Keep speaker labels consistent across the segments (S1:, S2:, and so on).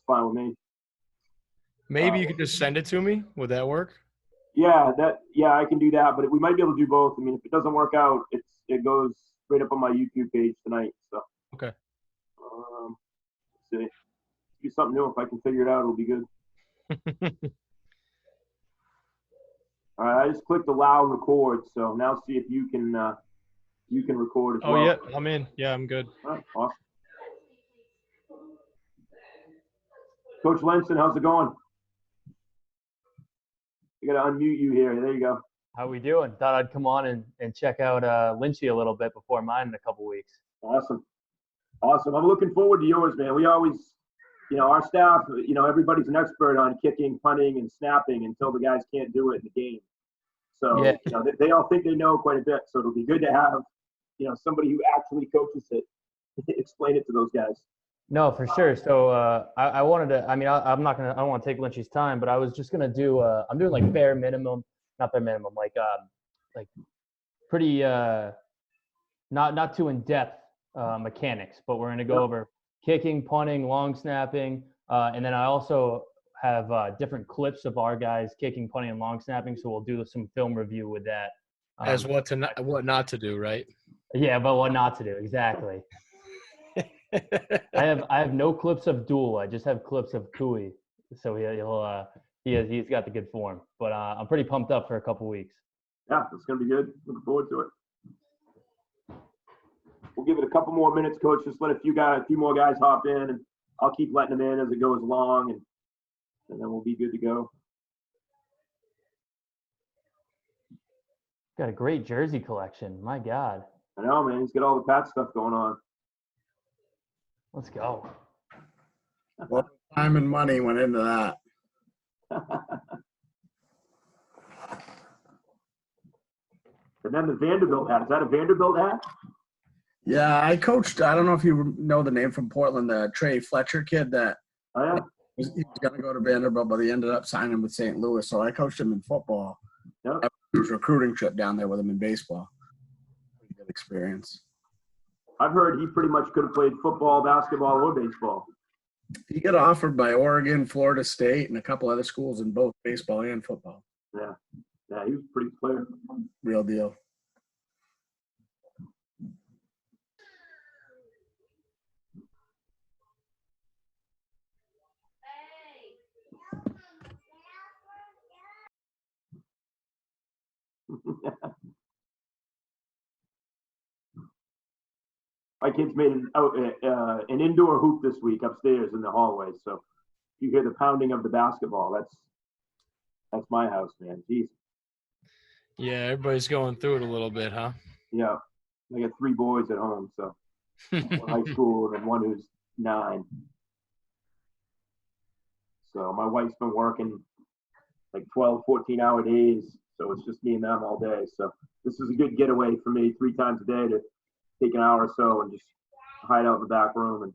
S1: fine with me.
S2: Maybe you could just send it to me. Would that work?
S1: Yeah, I can do that, but we might be able to do both. I mean, if it doesn't work out, it goes straight up on my YouTube page tonight. So
S2: Okay.
S1: Let's see. Do something new. If I can figure it out, it'll be good. All right, I just clicked allow record. So now see if you can record as well.
S2: Oh yeah, I'm in. Yeah, I'm good.
S1: All right, awesome. Coach Lenson, how's it going? You got to unmute you here. There you go.
S3: How we doing? Thought I'd come on and check out Lynch a little bit before mine in a couple weeks.
S1: Awesome. I'm looking forward to yours, man. We always, our staff, everybody's an expert on kicking, punting, and snapping until the guys can't do it in the game. So,
S3: yeah.
S1: They all think they know quite a bit. So it'll be good to have, somebody who actually coaches it explain it to those guys.
S3: No, for sure. So I wanted to. I mean, I don't want to take Lynch's time, but I was just gonna do. I'm doing like bare minimum, not bare minimum, like pretty not too in depth mechanics, but we're gonna go over kicking, punting, long snapping, and then I also have different clips of our guys kicking, punting, and long snapping. So we'll do some film review with that.
S2: As what not to do, right?
S3: Yeah, but what not to do, exactly. I have no clips of Duel. I just have clips of Kui. So he's got the good form. But I'm pretty pumped up for a couple weeks.
S1: Yeah, it's gonna be good. Looking forward to it. We'll give it a couple more minutes, Coach. Just let a few more guys hop in, and I'll keep letting them in as it goes along, and then we'll be good to go.
S3: Got a great jersey collection. My God.
S1: I know, man. He's got all the Pat stuff going on.
S3: Let's go.
S4: Well, time and money went into that.
S1: And then the Vanderbilt hat. Is that a Vanderbilt hat?
S4: Yeah, I coached. I don't know if you know the name from Portland, the Trey Fletcher kid that
S1: he
S4: was going to go to Vanderbilt, but he ended up signing with St. Louis. So I coached him in football.
S1: Yep.
S4: It was a recruiting trip down there with him in baseball. Pretty good experience.
S1: I've heard he pretty much could have played football, basketball, or baseball.
S4: He got offered by Oregon, Florida State, and a couple other schools in both baseball and football.
S1: Yeah, he was a pretty good player.
S4: Real deal.
S1: My kids made an indoor hoop this week upstairs in the hallway. So you hear the pounding of the basketball. That's my house, man. Jeez.
S2: Yeah, everybody's going through it a little bit, huh?
S1: Yeah, I got 3 boys at home, so one high school and one who's 9. So my wife's been working like 12, 14-hour days. So it's just me and them all day. So this is a good getaway for me 3 times a day to take an hour or so and just hide out in the back room and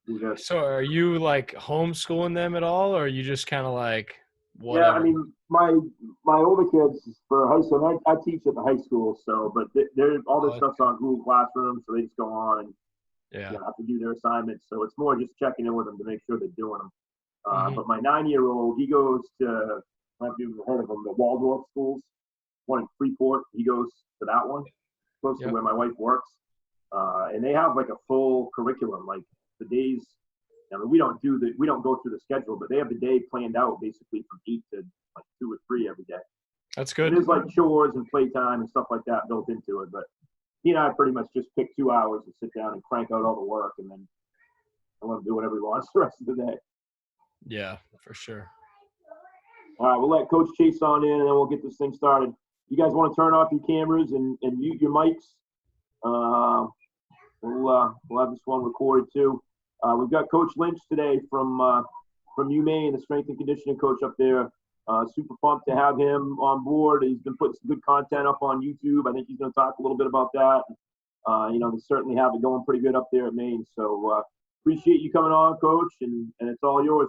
S1: do this.
S2: So are you like homeschooling them at all, or are you just kind of like whatever?
S1: Yeah, I mean, my older kids for high school, I teach at the high school, so but they're all this stuff's on Google Classroom, so they just go on and have to do their assignments. So it's more just checking in with them to make sure they're doing them. But my 9-year-old, he goes to, I don't know if you've heard of them, the Waldorf schools, one in Freeport. He goes to that one, close to where my wife works. And they have like a full curriculum, like the days. I mean, we don't go through the schedule, but they have the day planned out basically from 8 to like 2 or 3 every day.
S2: That's good.
S1: There's like chores and playtime and stuff like that built into it. But he and I pretty much just pick 2 hours to sit down and crank out all the work, and then I want to do whatever he wants the rest of the day.
S2: Yeah, for sure.
S1: All right, we'll let Coach Chase on in, and then we'll get this thing started. You guys want to turn off your cameras and mute your mics? We'll have this one recorded too. We've got Coach Lynch today from UMAINE, the strength and conditioning coach up there. Super pumped to have him on board. He's been putting some good content up on YouTube. I think he's going to talk a little bit about that. They certainly have it going pretty good up there at Maine. So appreciate you coming on, Coach, and it's all yours.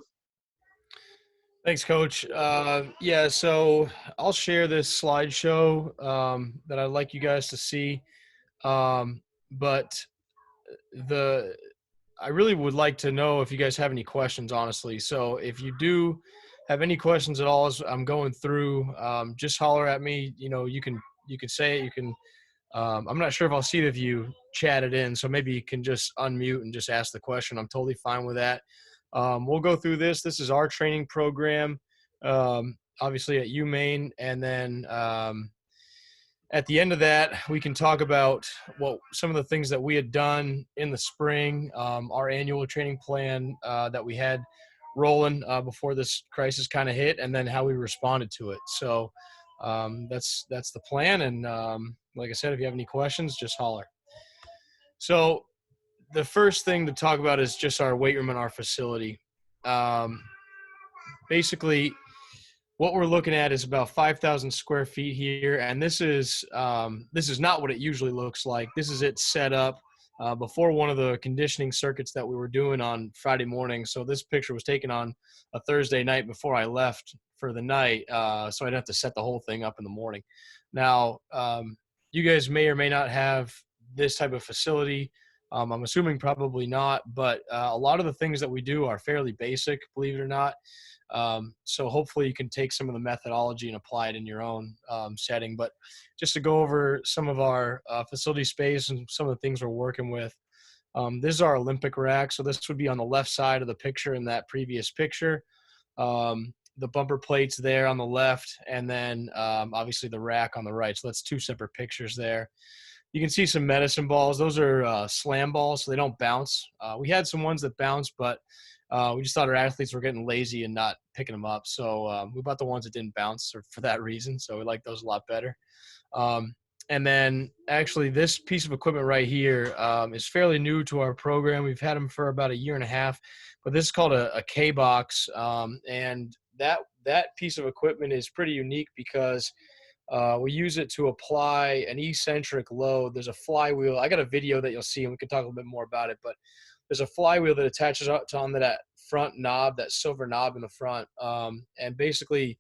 S2: Thanks, Coach. So I'll share this slideshow that I'd like you guys to see. But I really would like to know if you guys have any questions, honestly. So if you do have any questions at all as I'm going through, just holler at me. You can say it. You can. I'm not sure if I'll see it if you chat it in, so maybe you can just unmute and just ask the question. I'm totally fine with that. We'll go through this. This is our training program, obviously at UMAINE, and then at the end of that, we can talk about some of the things that we had done in the spring, our annual training plan that we had rolling before this crisis kind of hit, and then how we responded to it. So that's the plan. And like I said, if you have any questions, just holler. So the first thing to talk about is just our weight room in our facility. Basically, what we're looking at is about 5,000 square feet here, and this is not what it usually looks like. This is it set up before one of the conditioning circuits that we were doing on Friday morning. So this picture was taken on a Thursday night before I left for the night, so I'd have to set the whole thing up in the morning. Now, you guys may or may not have this type of facility. I'm assuming probably not, but a lot of the things that we do are fairly basic, believe it or not. So hopefully you can take some of the methodology and apply it in your own setting. But just to go over some of our facility space and some of the things we're working with, this is our Olympic rack. So this would be on the left side of the picture in that previous picture. The bumper plates there on the left, and then obviously the rack on the right. So that's two separate pictures there. You can see some medicine balls. Those are slam balls, so they don't bounce. We had some ones that bounce, but we just thought our athletes were getting lazy and not picking them up. So we bought the ones that didn't bounce for that reason. So we like those a lot better. And then actually this piece of equipment right here is fairly new to our program. We've had them for about a year and a half, but this is called a K-box. And that piece of equipment is pretty unique because we use it to apply an eccentric load. There's a flywheel. I got a video that you'll see, and we can talk a little bit more about it, but there's a flywheel that attaches onto that front knob, that silver knob in the front. And basically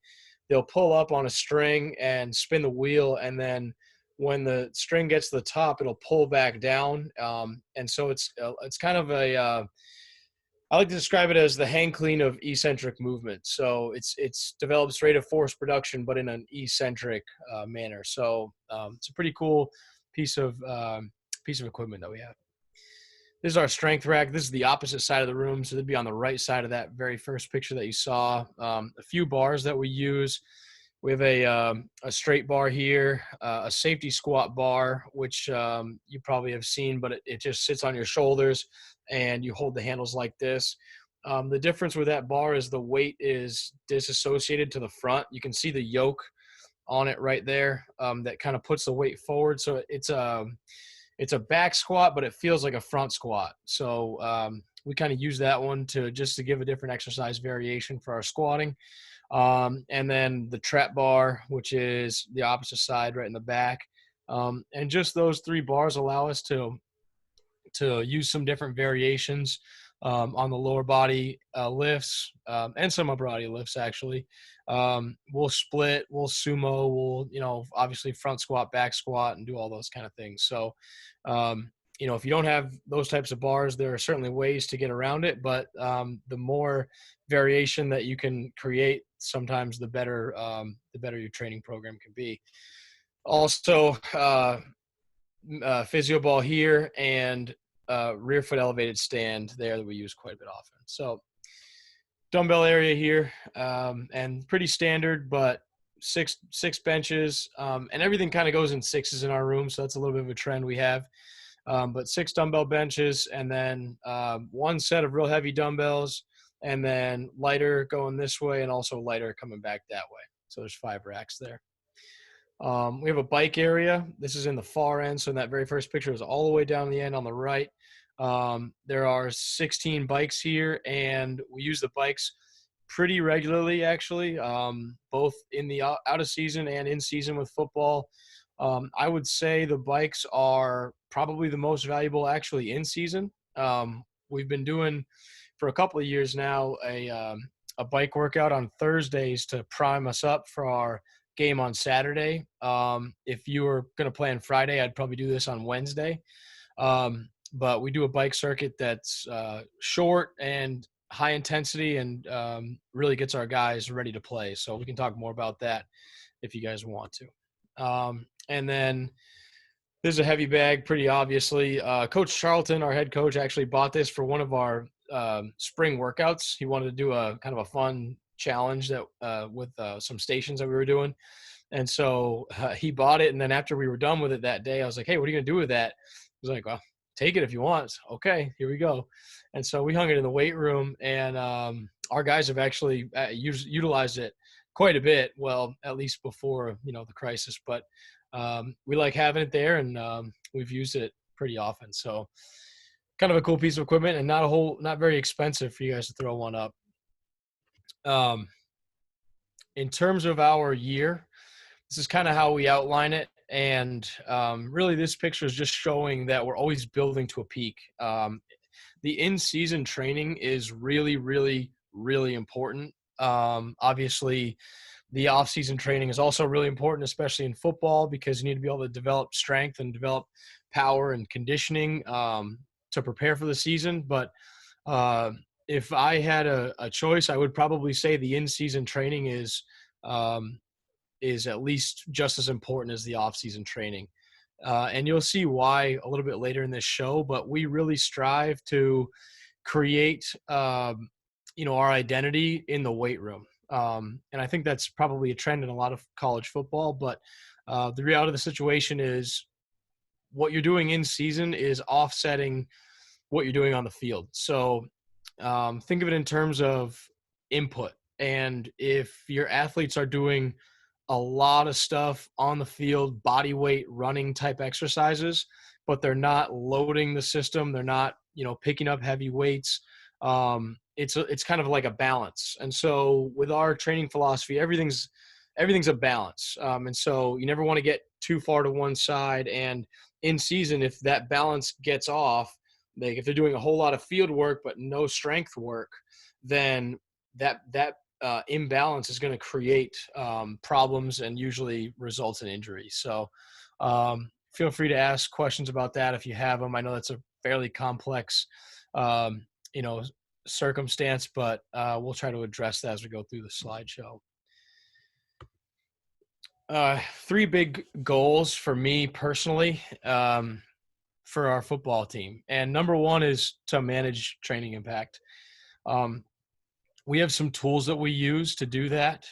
S2: they'll pull up on a string and spin the wheel. And then when the string gets to the top, it'll pull back down. And so it's kind of I like to describe it as the hang clean of eccentric movement. So it's develops rate of force production, but in an eccentric manner. So it's a pretty cool piece of equipment that we have. This is our strength rack. This is the opposite side of the room. So it'd be on the right side of that very first picture that you saw. A few bars that we use. We have a straight bar here, a safety squat bar, which you probably have seen, but it just sits on your shoulders and you hold the handles like this. The difference with that bar is the weight is disassociated to the front. You can see the yoke on it right there that kind of puts the weight forward. So it's a back squat, but it feels like a front squat. So we kind of use that one to give a different exercise variation for our squatting. And then the trap bar, which is the opposite side right in the back. And just those three bars allow us to use some different variations on the lower body lifts and some upper body lifts actually. We'll split, we'll sumo, we'll, obviously front squat, back squat, and do all those kind of things. So, if you don't have those types of bars, there are certainly ways to get around it, but the more variation that you can create, sometimes the better your training program can be. Also, physio ball here and rear foot elevated stand there that we use quite a bit often. So dumbbell area here, and pretty standard, but six benches, and everything kind of goes in sixes in our room. So that's a little bit of a trend we have. But 6 dumbbell benches, and then one set of real heavy dumbbells, and then lighter going this way and also lighter coming back that way. So there's 5 racks there. We have a bike area. This is in the far end. So in that very first picture is all the way down the end on the right. There are 16 bikes here, and we use the bikes pretty regularly, actually, both in the out of season and in season with football. I would say the bikes are probably the most valuable actually in season. We've been doing for a couple of years now a bike workout on Thursdays to prime us up for our game on Saturday. If you were going to play on Friday, I'd probably do this on Wednesday. but we do a bike circuit that's short and high intensity and really gets our guys ready to play. So we can talk more about that if you guys want to. And then this is a heavy bag, pretty obviously. Coach Charlton, our head coach, actually bought this for one of our spring workouts. He wanted to do a kind of a fun challenge that with some stations that we were doing. And so he bought it. And then after we were done with it that day, I was like, hey, what are you going to do with that? He was like, well, take it if you want. Okay, here we go. And so we hung it in the weight room, and our guys have actually utilized it quite a bit. Well, at least before, the crisis, but we like having it there, and we've used it pretty often. So kind of a cool piece of equipment, and not very expensive for you guys to throw one up. In terms of our year, this is kind of how we outline it. And really this picture is just showing that we're always building to a peak. The in-season training is really, really, really important. Obviously, the off-season training is also really important, especially in football, because you need to be able to develop strength and develop power and conditioning to prepare for the season. But if I had a choice, I would probably say the in-season training is at least just as important as the off-season training. And you'll see why a little bit later in this show, but we really strive to create, our identity in the weight room. And I think that's probably a trend in a lot of college football, but the reality of the situation is what you're doing in season is offsetting what you're doing on the field. So think of it in terms of input. And if your athletes are doing a lot of stuff on the field, body weight, running type exercises, but they're not loading the system, they're not, picking up heavy weights, it's kind of like a balance. And so with our training philosophy, everything's a balance. And so you never want to get too far to one side. And in season, if that balance gets off, like if they're doing a whole lot of field work but no strength work, then that imbalance is going to create problems and usually results in injury. So feel free to ask questions about that if you have them. I know that's a fairly complex, circumstance, but we'll try to address that as we go through the slideshow. 3 big goals for me personally for our football team. And number 1 is to manage training impact. We have some tools that we use to do that,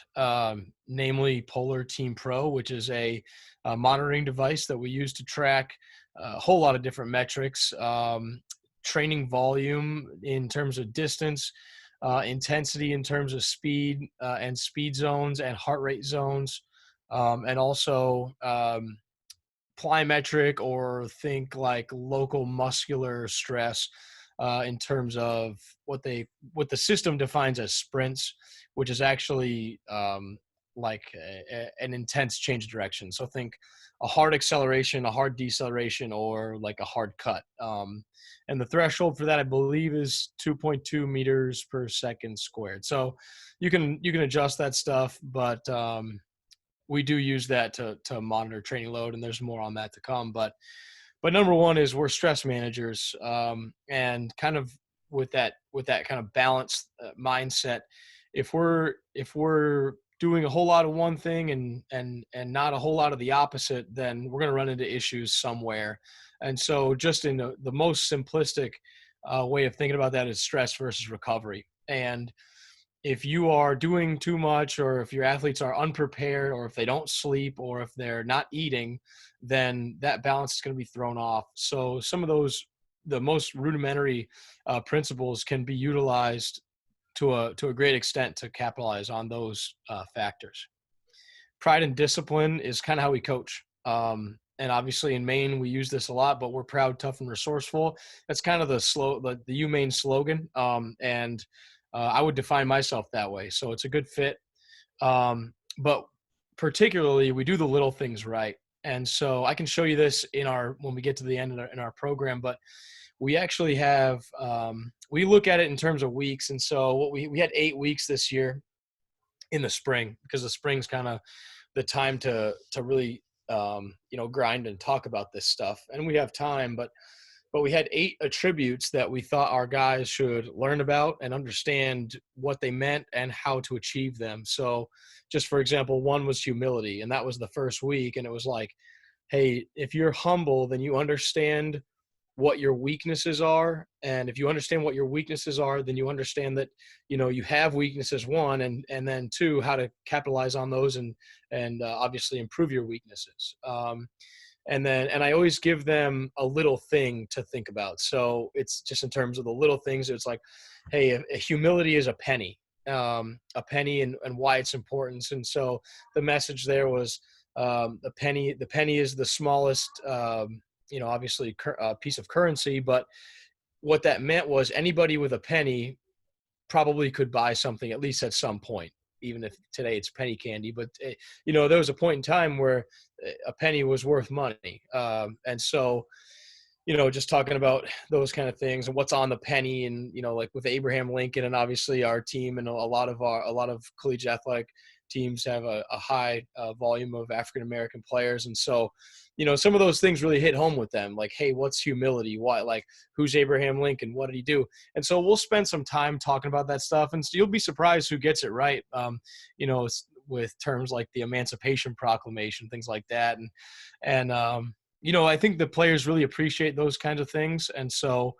S2: namely Polar Team Pro, which is a monitoring device that we use to track a whole lot of different metrics, training volume in terms of distance, intensity in terms of speed and speed zones and heart rate zones, and also plyometric, or think like local muscular stress in terms of what the system defines as sprints, which is actually like an intense change of direction. So think a hard acceleration, a hard deceleration, or like a hard cut. And the threshold for that, I believe, is 2.2 meters per second squared. So you can adjust that stuff, but we do use that to monitor training load, and there's more on that to come. But number 1 is we're stress managers, and kind of with that kind of balanced mindset. If we're doing a whole lot of one thing and not a whole lot of the opposite, then we're going to run into issues somewhere. And so just in the most simplistic way of thinking about that is stress versus recovery. And if you are doing too much, or if your athletes are unprepared, or if they don't sleep, or if they're not eating, then that balance is going to be thrown off. So some of those, the most rudimentary principles can be utilized to a great extent to capitalize on those factors. Pride and discipline is kind of how we coach. And obviously in Maine, we use this a lot, but we're proud, tough, and resourceful. That's kind of the UMAINE slogan. And I would define myself that way. So it's a good fit. But particularly, we do the little things right. And so I can show you this when we get to the end in our program, but we actually have, we look at it in terms of weeks. And so we had 8 weeks this year in the spring, because the spring's kind of the time to really, grind and talk about this stuff. And we have time, but but we had 8 attributes that we thought our guys should learn about and understand what they meant and how to achieve them. So just for example, one was humility, and that was the first week. And it was like, hey, if you're humble, then you understand what your weaknesses are. And if you understand what your weaknesses are, then you understand that, you have weaknesses, one, and then two, how to capitalize on those and obviously improve your weaknesses. And I always give them a little thing to think about. So it's just in terms of the little things. It's like, hey, humility is a penny and why it's important. And so the message there was, the penny is the smallest, obviously piece of currency, but what that meant was anybody with a penny probably could buy something, at least at some point, even if today it's penny candy. But, there was a point in time where a penny was worth money. And so, just talking about those kind of things and what's on the penny, and, like with Abraham Lincoln, and obviously our team and a lot of collegiate athletic teams have a high volume of African-American players. And so, some of those things really hit home with them, like, hey, what's humility? Why, like, who's Abraham Lincoln? What did he do? And so we'll spend some time talking about that stuff, and so you'll be surprised who gets it right. With terms like the Emancipation Proclamation, things like that. And I think the players really appreciate those kinds of things. And so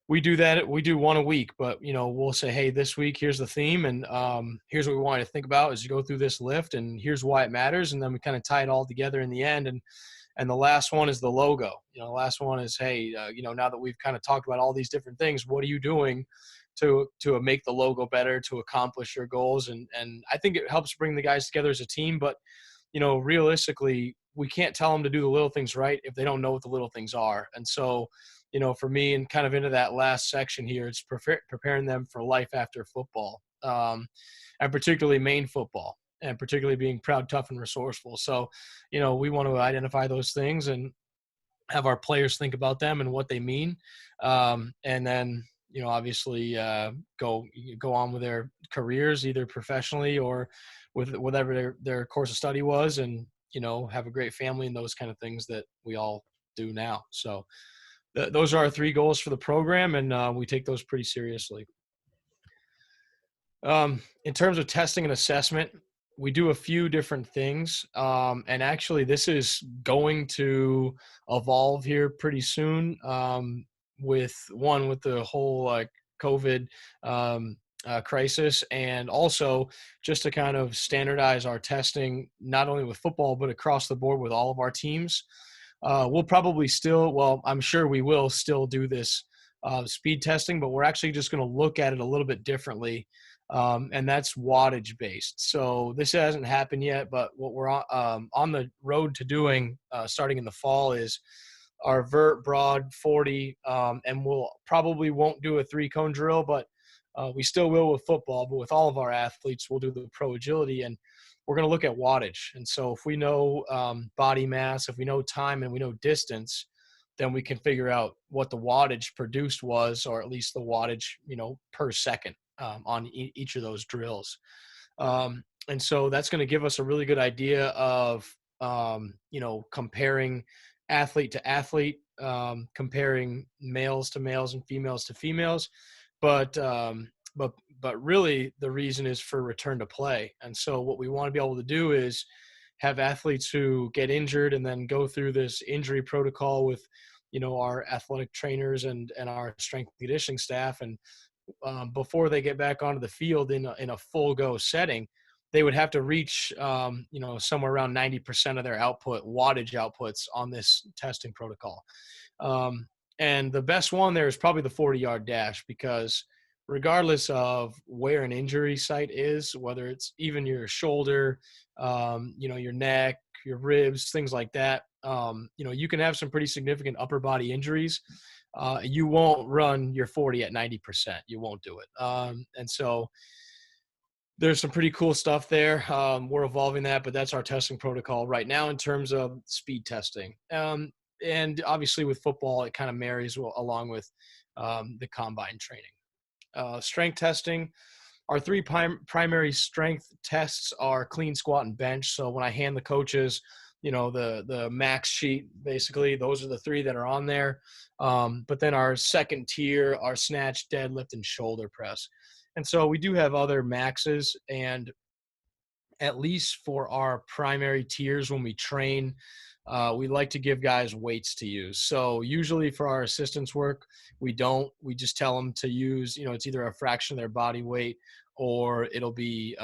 S2: we do that. We do one a week, but, we'll say, hey, this week, here's the theme. And here's what we want you to think about as you go through this lift, and here's why it matters. And then we kind of tie it all together in the end. And the last one is the logo. The last one is, hey, now that we've kind of talked about all these different things, what are you doing to make the logo better, to accomplish your goals? And I think it helps bring the guys together as a team. But, realistically, we can't tell them to do the little things right if they don't know what the little things are. And so, for me, and kind of into that last section here, it's preparing them for life after football, and particularly Maine football, and particularly being proud, tough, and resourceful. So, we want to identify those things and have our players think about them and what they mean. And then, obviously go on with their careers, either professionally or with whatever their course of study was, and, have a great family and those kind of things that we all do now. So those are our 3 goals for the program, and we take those pretty seriously. In terms of testing and assessment, we do a few different things. And actually this is going to evolve here pretty soon, with the whole COVID crisis, and also just to kind of standardize our testing, not only with football, but across the board with all of our teams. We'll probably I'm sure we will still do this speed testing, but we're actually just going to look at it a little bit differently. And that's wattage based. So this hasn't happened yet, but what we're on the road to doing starting in the fall is our vert, broad, 40, and we'll probably won't do a 3-cone drill, but we still will with football. But with all of our athletes, we'll do the pro agility, and we're going to look at wattage. And so if we know body mass, if we know time, and we know distance, then we can figure out what the wattage produced was, or at least the wattage, per second on each of those drills. And so that's going to give us a really good idea of, comparing athlete to athlete, comparing males to males and females to females. But really the reason is for return to play. And so what we want to be able to do is have athletes who get injured and then go through this injury protocol with, our athletic trainers and our strength and conditioning staff. And before they get back onto the field in a full go setting, they would have to reach, somewhere around 90% of their wattage outputs on this testing protocol. And the best one there is probably the 40-yard dash, because regardless of where an injury site is, whether it's even your shoulder, your neck, your ribs, things like that, you can have some pretty significant upper body injuries. You won't run your 40 at 90%. You won't do it. And so there's some pretty cool stuff there. We're evolving that, but that's our testing protocol right now in terms of speed testing. And obviously with football, it kind of marries along with the combine training. Strength testing, our 3 primary strength tests are clean, squat, and bench. So when I hand the coaches the max sheet, basically. Those are the 3 that are on there. But then our second tier are snatch, deadlift, and shoulder press. And so we do have other maxes, and at least for our primary tiers when we train, we like to give guys weights to use. So usually for our assistance work, we just tell them to use, it's either a fraction of their body weight, or it'll be,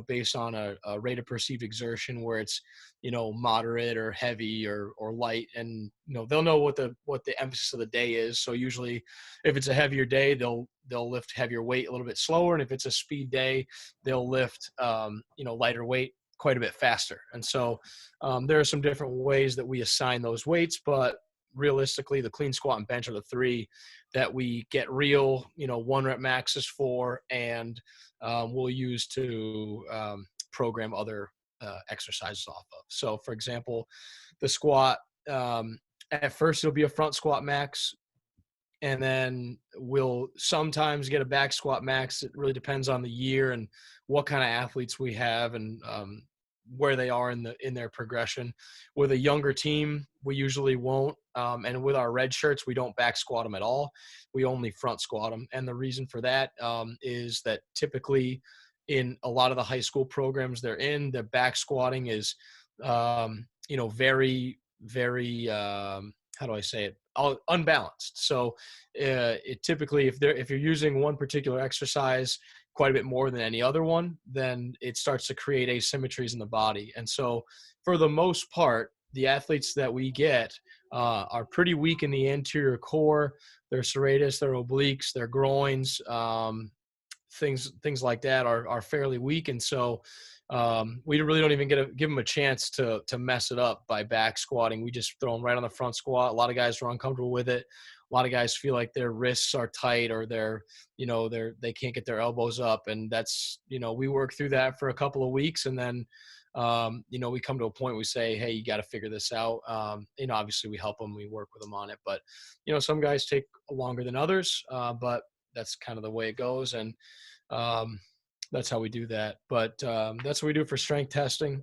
S2: based on a rate of perceived exertion where it's, moderate or heavy or light. And, they'll know what the emphasis of the day is. So usually if it's a heavier day, they'll lift heavier weight a little bit slower. And if it's a speed day, they'll lift, lighter weight quite a bit faster. And so there are some different ways that we assign those weights, but realistically, the clean, squat, and bench are the 3 that we get real, 1 rep maxes for, and we'll use to program other exercises off of. So for example, the squat, at first it'll be a front squat max, and then we'll sometimes get a back squat max. It really depends on the year and what kind of athletes we have, and where they are in their progression. With a younger team, we usually won't. And with our red shirts, we don't back squat them at all. We only front squat them. And the reason for that is that typically in a lot of the high school programs they're in, the back squatting is, very, very, how do I say it? Unbalanced. So it typically, if you're using one particular exercise quite a bit more than any other one, then it starts to create asymmetries in the body. And so for the most part, the athletes that we get are pretty weak in the anterior core, their serratus, their obliques, their groins, things like that are fairly weak. And so we really don't even give them a chance to mess it up by back squatting. We just throw them right on the front squat. A lot of guys are uncomfortable with it. A lot of guys feel like their wrists are tight, or they can't get their elbows up. And that's, we work through that for a couple of weeks. And then, we come to a point where we say, hey, you got to figure this out. Obviously we help them, we work with them on it, but some guys take longer than others, but that's kind of the way it goes. And, that's how we do that. But that's what we do for strength testing.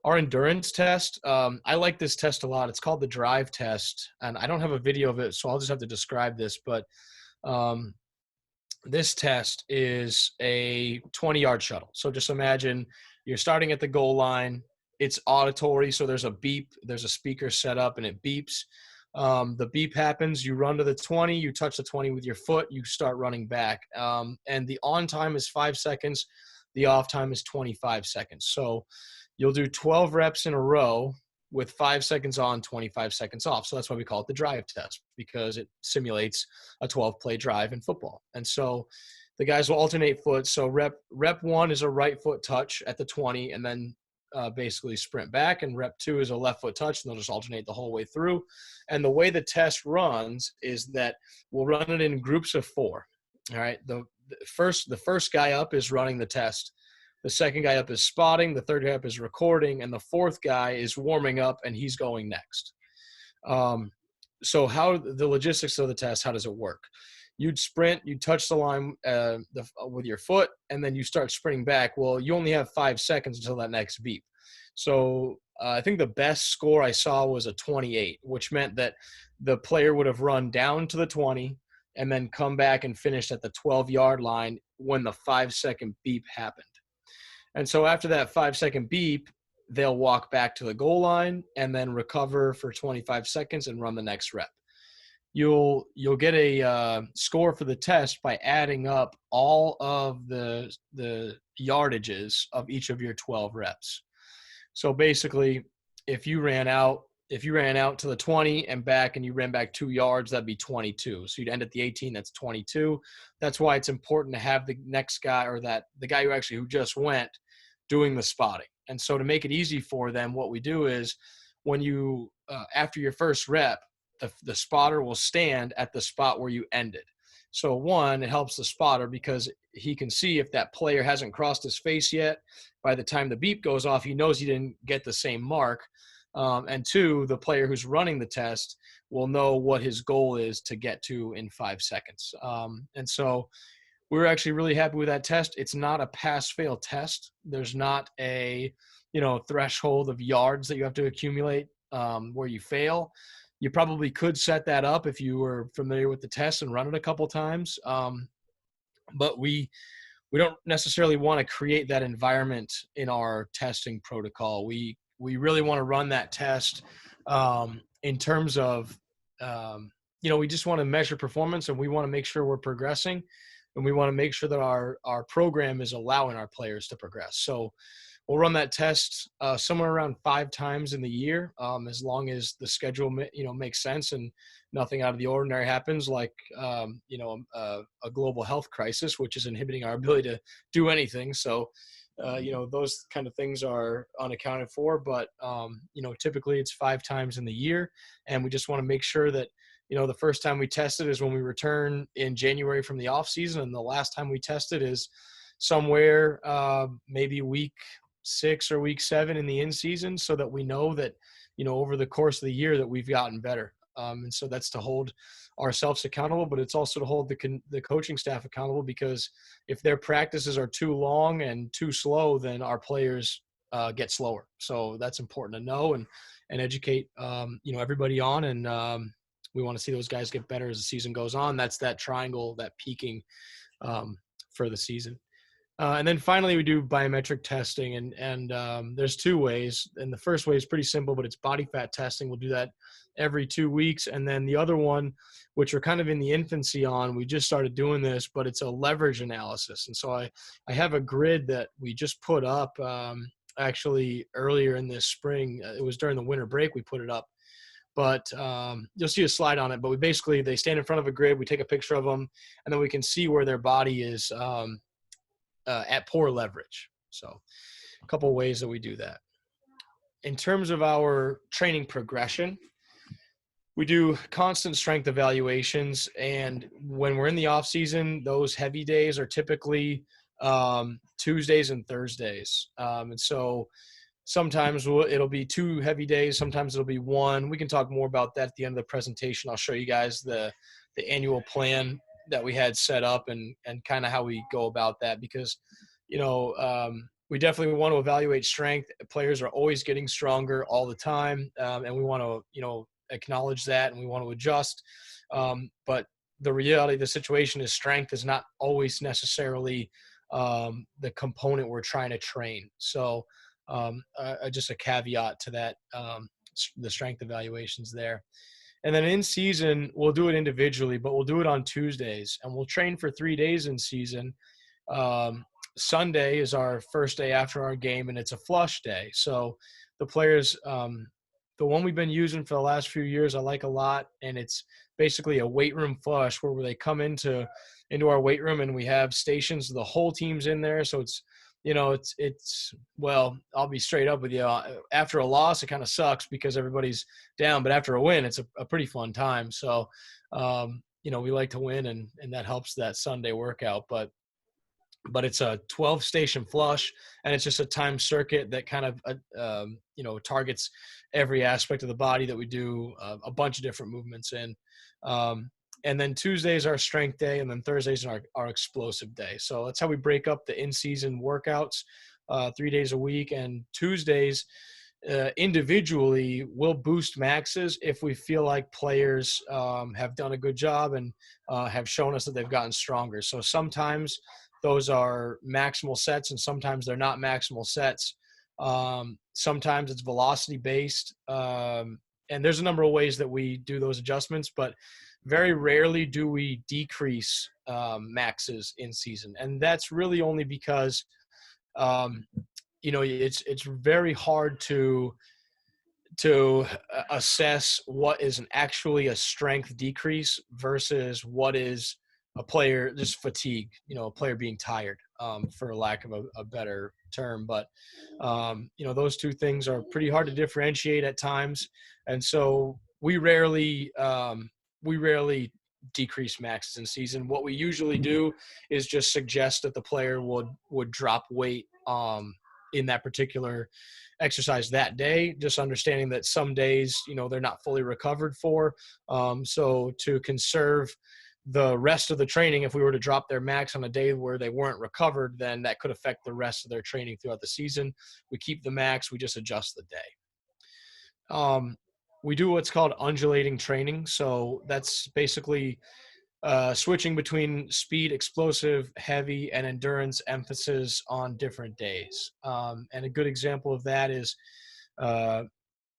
S2: Our endurance test, I like this test a lot. It's called the drive test, and I don't have a video of it, so I'll just have to describe this. But this test is a 20-yard shuttle. So just imagine you're starting at the goal line. It's auditory, so there's a beep. There's a speaker set up, and it beeps. The beep happens. You run to the 20. You touch the 20 with your foot. You start running back. And the on time is 5 seconds. The off time is 25 seconds. So you'll do 12 reps in a row with 5 seconds on, 25 seconds off. So that's why we call it the drive test, because it simulates a 12-play drive in football. And so the guys will alternate foot. So rep 1 is a right foot touch at the 20, and then basically sprint back, and rep 2 is a left foot touch, and they'll just alternate the whole way through. And the way the test runs is that we'll run it in groups of 4. All right. The first guy up is running the test. The second guy up is spotting. The third guy up is recording. And the fourth guy is warming up, and he's going next. So how the logistics of the test, how does it work? You'd sprint, you touch the line with your foot, and then you start sprinting back. Well, you only have 5 seconds until that next beep. So I think the best score I saw was a 28, which meant that the player would have run down to the 20 and then come back and finished at the 12-yard line when the 5-second beep happened. And so after that 5-second beep, they'll walk back to the goal line and then recover for 25 seconds and run the next rep. You'll get a score for the test by adding up all of the yardages of each of your 12 reps. So basically, if you ran out to the 20 and back, and you ran back 2 yards, that'd be 22. So you'd end at the 18, that's 22. That's why it's important to have the next guy, or the guy who just went, doing the spotting. And so to make it easy for them, what we do is when you, after your first rep, the spotter will stand at the spot where you ended. So one, it helps the spotter because he can see if that player hasn't crossed his face yet. By the time the beep goes off, he knows he didn't get the same mark. And 2, the player who's running the test will know what his goal is to get to in 5 seconds. And so we're actually really happy with that test. It's not a pass-fail test. There's not a, threshold of yards that you have to accumulate where you fail. You probably could set that up if you were familiar with the test and run it a couple times. But we don't necessarily want to create that environment in our testing protocol. We really want to run that test in terms of, we just want to measure performance, and we want to make sure we're progressing, and we want to make sure that our program is allowing our players to progress. So we'll run that test somewhere around 5 times in the year, as long as the schedule, makes sense and nothing out of the ordinary happens, like, a global health crisis, which is inhibiting our ability to do anything. So, those kind of things are unaccounted for, but, typically it's 5 times in the year. And we just want to make sure that, the first time we tested is when we return in January from the off season. And the last time we tested is somewhere maybe week 6 or week 7 in the in season, so that we know that, over the course of the year that we've gotten better. And so that's to hold ourselves accountable, but it's also to hold the coaching staff accountable, because if their practices are too long and too slow, then our players get slower. So that's important to know and educate, everybody on. And we want to see those guys get better as the season goes on. That's that triangle, that peaking for the season. And then finally, we do biometric testing, and there's 2 ways. And the first way is pretty simple, but it's body fat testing. We'll do that every 2 weeks. And then the other one, which we're kind of in the infancy on, we just started doing this, but it's a leverage analysis. And so I have a grid that we just put up actually earlier in this spring. It was during the winter break we put it up. But you'll see a slide on it. But they stand in front of a grid. We take a picture of them, and then we can see where their body is at poor leverage. So a couple of ways that we do that. In terms of our training progression, we do constant strength evaluations. And when we're in the off season, those heavy days are typically Tuesdays and Thursdays. And so sometimes it'll be 2 heavy days. Sometimes it'll be 1. We can talk more about that at the end of the presentation. I'll show you guys the annual plan that we had set up and kind of how we go about that, because, we definitely want to evaluate strength. Players are always getting stronger all the time. And we want to, acknowledge that, and we want to adjust. But the reality of the situation is strength is not always necessarily the component we're trying to train. So just a caveat to that, the strength evaluations there. And then in season, we'll do it individually, but we'll do it on Tuesdays, and we'll train for 3 days in season. Sunday is our first day after our game, and it's a flush day. So the players, the one we've been using for the last few years, I like a lot. And it's basically a weight room flush where they come into our weight room, and we have stations. The whole team's in there. So it's, well, I'll be straight up with you. After a loss, it kind of sucks because everybody's down, but after a win, it's a pretty fun time. So, we like to win, and that helps that Sunday workout, but it's a 12 station flush, and it's just a time circuit that kind of, targets every aspect of the body that we do a bunch of different movements in. And then Tuesdays are strength day, and then Thursdays are our explosive day. So that's how we break up the in-season workouts 3 days a week. And Tuesdays individually will boost maxes if we feel like players have done a good job and have shown us that they've gotten stronger. So sometimes those are maximal sets, and sometimes they're not maximal sets. Sometimes it's velocity based. And there's a number of ways that we do those adjustments, but very rarely do we decrease maxes in season. And that's really only because, it's very hard to assess what is actually a strength decrease versus what is a player just fatigue, a player being tired, for lack of a better term. But, those two things are pretty hard to differentiate at times. And so we rarely decrease maxes in season. What we usually do is just suggest that the player would drop weight in that particular exercise that day, just understanding that some days, they're not fully recovered for. So to conserve the rest of the training, if we were to drop their max on a day where they weren't recovered, then that could affect the rest of their training throughout the season. We keep the max, we just adjust the day. We do what's called undulating training. So that's basically switching between speed, explosive, heavy, and endurance emphasis on different days. And a good example of that is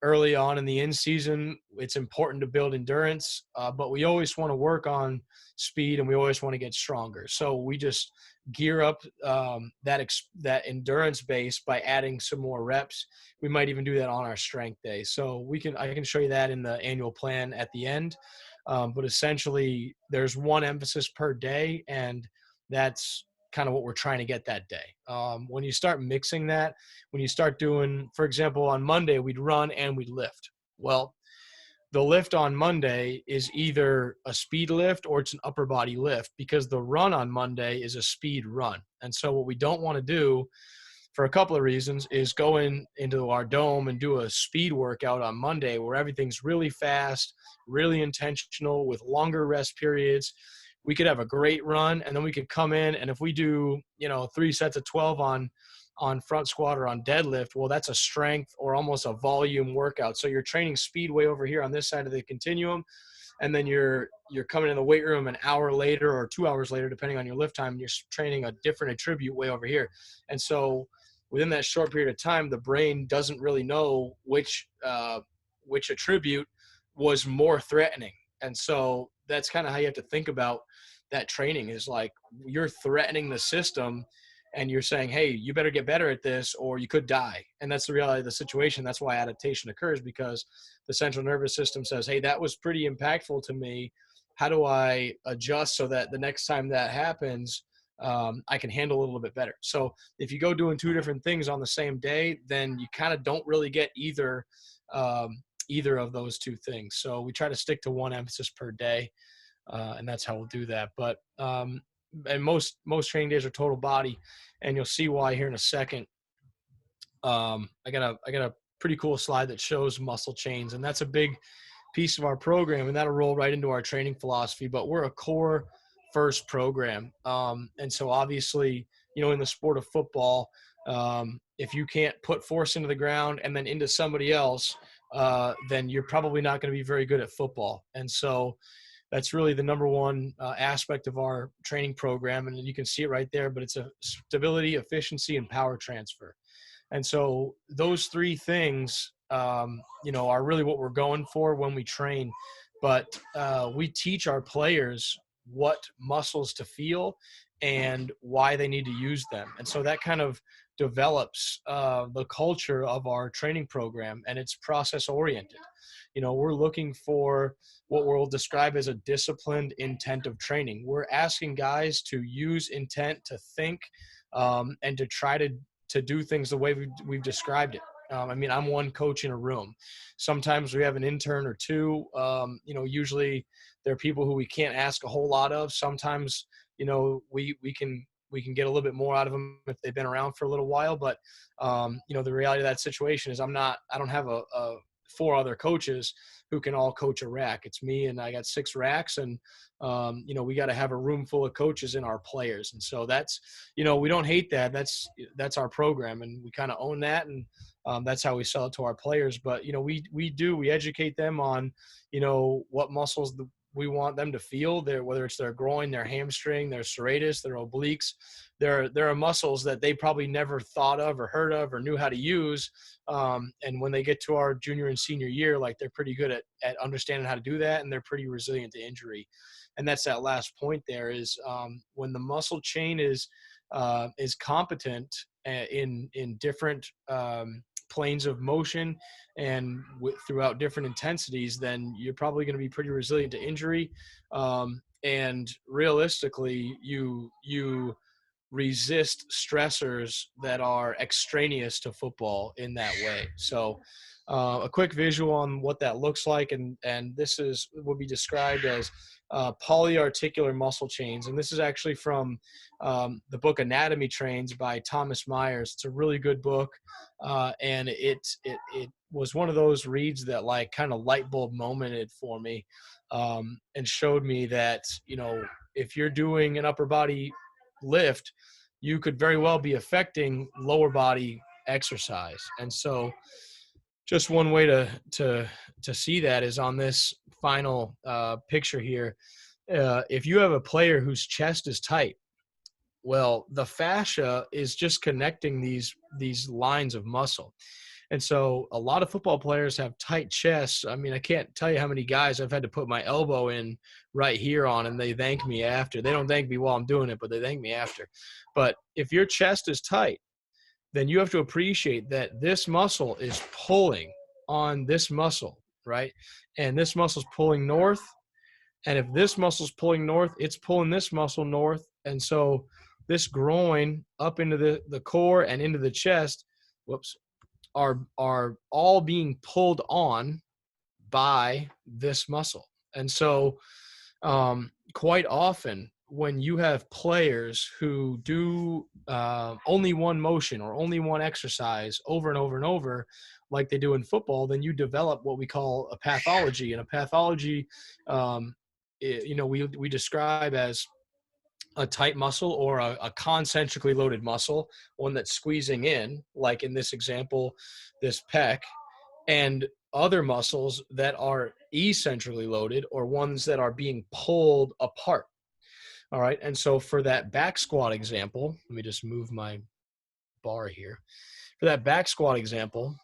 S2: early on in the in-season, it's important to build endurance, but we always want to work on speed and we always want to get stronger. So we just gear up that endurance base by adding some more reps. We might even do that on our strength day. So I can show you that in the annual plan at the end. But essentially, there's one emphasis per day, and that's kind of what we're trying to get that day. When you start mixing that, when you start doing, for example, on Monday, we'd run and we'd lift. Well, the lift on Monday is either a speed lift or it's an upper body lift, because the run on Monday is a speed run. And so what we don't want to do, for a couple of reasons, is go into our dome and do a speed workout on Monday where everything's really fast, really intentional with longer rest periods. We could have a great run, and then we could come in, and if we do, 3 sets of 12 on front squat or on deadlift, well, that's a strength or almost a volume workout. So you're training speed way over here on this side of the continuum, and then you're coming in the weight room an hour later or 2 hours later, depending on your lift time, and you're training a different attribute way over here. And so within that short period of time, the brain doesn't really know which attribute was more threatening. And so that's kind of how you have to think about that training, is like you're threatening the system and you're saying, hey, you better get better at this or you could die. And that's the reality of the situation. That's why adaptation occurs, because the central nervous system says, hey, that was pretty impactful to me. How do I adjust so that the next time that happens, I can handle it a little bit better? So if you go doing 2 different things on the same day, then you kind of don't really get either of those 2 things. So we try to stick to one emphasis per day, and that's how we'll do that. But and most training days are total body, and you'll see why here in a second. I got a pretty cool slide that shows muscle chains, and that's a big piece of our program, and that'll roll right into our training philosophy. But we're a core first program, and so obviously, in the sport of football, if you can't put force into the ground and then into somebody else, then you're probably not going to be very good at football. And so that's really the number one aspect of our training program. And you can see it right there, but it's a stability, efficiency, and power transfer. And so those 3 things, are really what we're going for when we train. But we teach our players what muscles to feel and why they need to use them. And so that kind of develops the culture of our training program, and it's process oriented. We're looking for what we'll describe as a disciplined intent of training. We're asking guys to use intent to think and to try to do things the way we've described it. I'm one coach in a room. Sometimes we have an intern or 2. Usually there are people who we can't ask a whole lot of. Sometimes, we can get a little bit more out of them if they've been around for a little while. But, the reality of that situation is I don't have a 4 other coaches who can all coach a rack. It's me, and I got 6 racks, and, we got to have a room full of coaches in our players. And so that's, we don't hate that. That's our program, and we kind of own that. And that's how we sell it to our players. But, we educate them on, what muscles we want them to feel there, whether it's their groin, their hamstring, their serratus, their obliques. There are muscles that they probably never thought of or heard of or knew how to use. And when they get to our junior and senior year, like, they're pretty good at understanding how to do that, and they're pretty resilient to injury. And that's that last point there is when the muscle chain is competent in different planes of motion and throughout different intensities, then you're probably going to be pretty resilient to injury. And realistically, you resist stressors that are extraneous to football in that way. So a quick visual on what that looks like. And this would be described as polyarticular muscle chains. And this is actually from the book Anatomy Trains by Thomas Myers. It's a really good book. And it was one of those reads that like kind of light bulb momented for me, and showed me that, you know, if you're doing an upper body lift, you could very well be affecting lower body exercise. And so just one way to see that is on this final picture here. If you have a player whose chest is tight, well, the fascia is just connecting these lines of muscle. And so a lot of football players have tight chests. I mean, I can't tell you how many guys I've had to put my elbow in right here on, and they thank me after. They don't thank me while I'm doing it, but they thank me after. But if your chest is tight, then you have to appreciate that this muscle is pulling on this muscle, right? And this muscle's pulling north. And if this muscle's pulling north, it's pulling this muscle north. And so this groin up into the core and into the chest, are all being pulled on by this muscle. And so quite often when you have players who do only one motion or only one exercise over and over and over, like they do in football, then you develop what we call a pathology. And a pathology, we describe as a tight muscle or a concentrically loaded muscle, one that's squeezing in, like in this example, this pec, and other muscles that are eccentrically loaded or ones that are being pulled apart. All right. And so for that back squat example, let me just move my bar here. For that back squat example,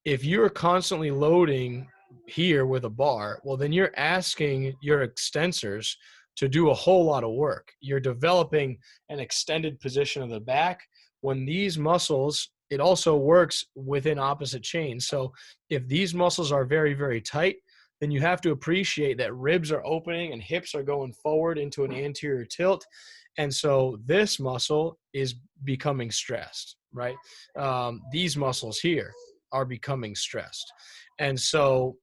S2: if you're constantly loading here with a bar, well, then you're asking your extensors to do a whole lot of work. You're developing an extended position of the back. When these muscles, it also works within opposite chains. So if these muscles are very, very tight, then you have to appreciate that ribs are opening and hips are going forward into an anterior tilt. And so this muscle is becoming stressed, right? These muscles here are becoming stressed. And so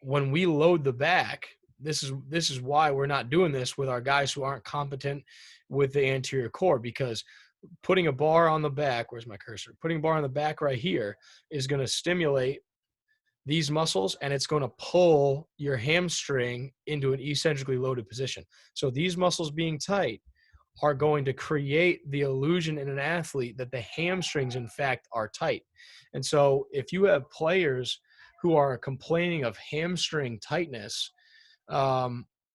S2: when we load the back, this is why we're not doing this with our guys who aren't competent with the anterior core, because putting a bar on the back, where's my cursor? Putting a bar on the back right here is going to stimulate these muscles, and it's going to pull your hamstring into an eccentrically loaded position. So these muscles being tight are going to create the illusion in an athlete that the hamstrings, in fact, are tight. And so if you have players who are complaining of hamstring tightness,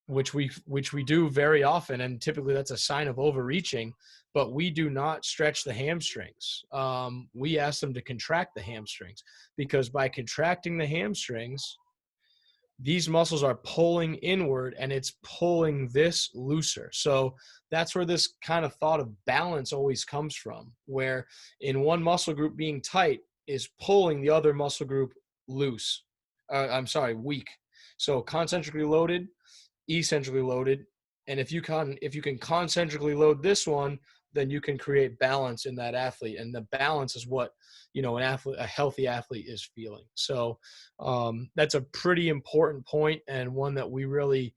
S2: which we do very often, and typically that's a sign of overreaching, but we do not stretch the hamstrings. We ask them to contract the hamstrings, because by contracting the hamstrings, these muscles are pulling inward and it's pulling this looser. So that's where this kind of thought of balance always comes from, where in one muscle group being tight is pulling the other muscle group loose. Weak. So concentrically loaded, eccentrically loaded. And if you can concentrically load this one, then you can create balance in that athlete. And the balance is what, a healthy athlete is feeling. So that's a pretty important point, and one that we really,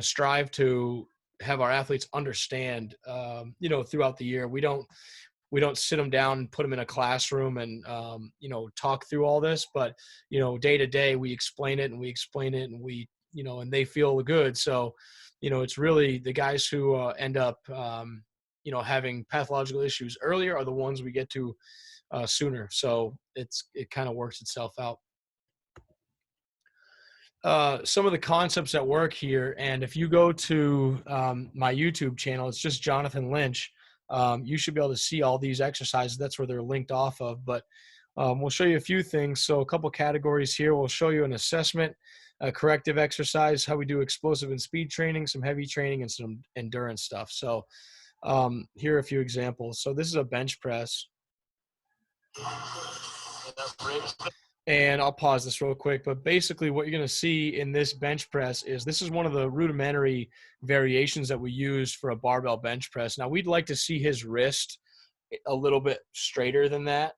S2: strive to have our athletes understand, throughout the year. We don't sit them down and put them in a classroom and, talk through all this, but, day to day we explain it and we, and they feel good. So, it's really the guys who end up, having pathological issues earlier are the ones we get to sooner. So it kind of works itself out. Some of the concepts at work here, and if you go to my YouTube channel, it's just Jonathan Lynch. You should be able to see all these exercises. That's where they're linked off of, but we'll show you a few things. So a couple categories here. We'll show you an assessment, a corrective exercise, how we do explosive and speed training, some heavy training, and some endurance stuff. So here are a few examples. So this is a bench press. And I'll pause this real quick, but basically what you're going to see in this bench press is this is one of the rudimentary variations that we use for a barbell bench press. Now we'd like to see his wrist a little bit straighter than that.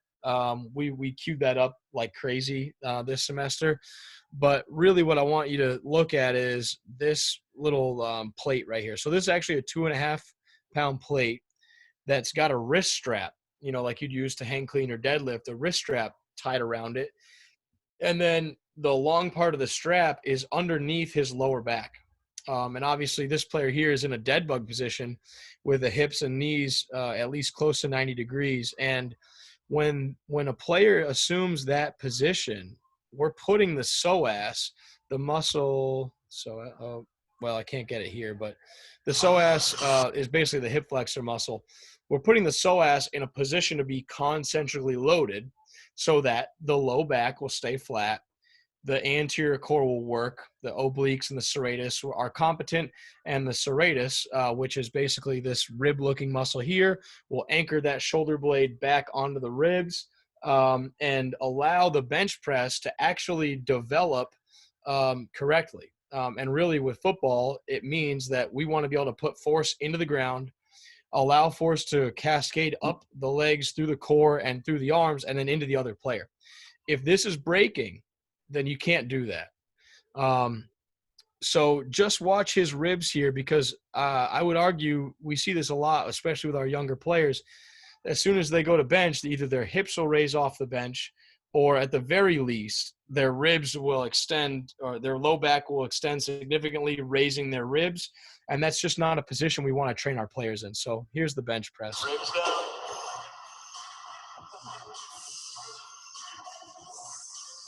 S2: We queued that up like crazy this semester. But really what I want you to look at is this little plate right here. So this is actually a 2.5 pound plate that's got a wrist strap, you know, like you'd use to hang clean or deadlift, a wrist strap tied around it. And then the long part of the strap is underneath his lower back. And obviously this player here is in a dead bug position with the hips and knees at least close to 90 degrees. And when a player assumes that position, we're putting the psoas, the muscle, well, I can't get it here, but the psoas is basically the hip flexor muscle. We're putting the psoas in a position to be concentrically loaded so that the low back will stay flat, the anterior core will work, the obliques and the serratus are competent, and the serratus, which is basically this rib-looking muscle here, will anchor that shoulder blade back onto the ribs and allow the bench press to actually develop correctly. And really with football, it means that we want to be able to put force into the ground, allow force to cascade up the legs through the core and through the arms and then into the other player. If this is breaking, then you can't do that. So just watch his ribs here, because I would argue we see this a lot, especially with our younger players. As soon as they go to bench, either their hips will raise off the bench, or at the very least, their ribs will extend, or their low back will extend significantly, raising their ribs. And that's just not a position we want to train our players in. So here's the bench press.
S5: Ribs down.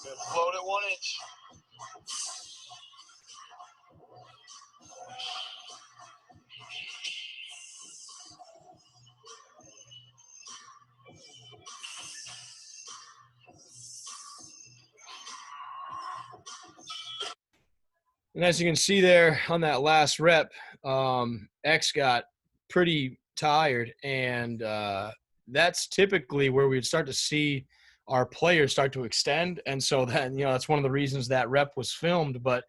S5: Good. Float at 1 inch.
S2: And as you can see there on that last rep, X got pretty tired, and that's typically where we'd start to see our players start to extend. And so then, you know, that's one of the reasons that rep was filmed. But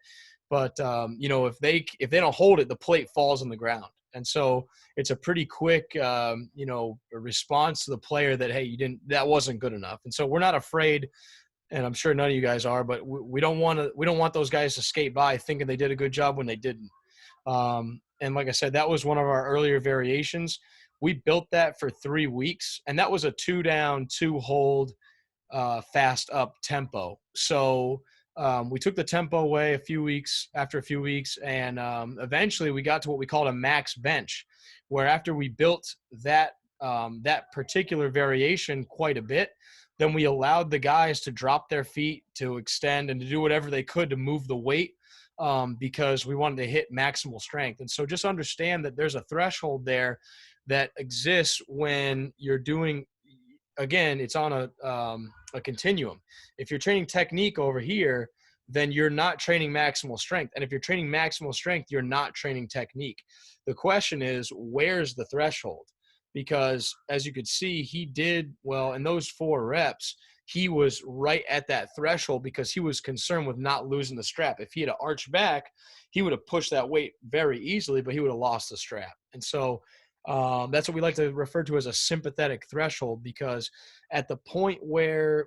S2: you know, if they don't hold it, the plate falls on the ground. And so it's a pretty quick, you know, response to the player that, hey, that wasn't good enough. And so we're not afraid, and I'm sure none of you guys are, but we don't want those guys to skate by thinking they did a good job when they didn't. And like I said, that was one of our earlier variations. We built that for 3 weeks, and that was a 2 down, 2 hold, fast up tempo. So we took the tempo away after a few weeks, and eventually we got to what we called a max bench, where after we built that particular variation quite a bit, then we allowed the guys to drop their feet, to extend, and to do whatever they could to move the weight, because we wanted to hit maximal strength. And so just understand that there's a threshold there that exists when you're doing, again, it's on a continuum. If you're training technique over here, then you're not training maximal strength. And if you're training maximal strength, you're not training technique. The question is, where's the threshold? Because as you could see, he did well in those 4 reps. He was right at that threshold because he was concerned with not losing the strap. If he had arched back, he would have pushed that weight very easily, but he would have lost the strap. And so that's what we like to refer to as a sympathetic threshold, because at the point where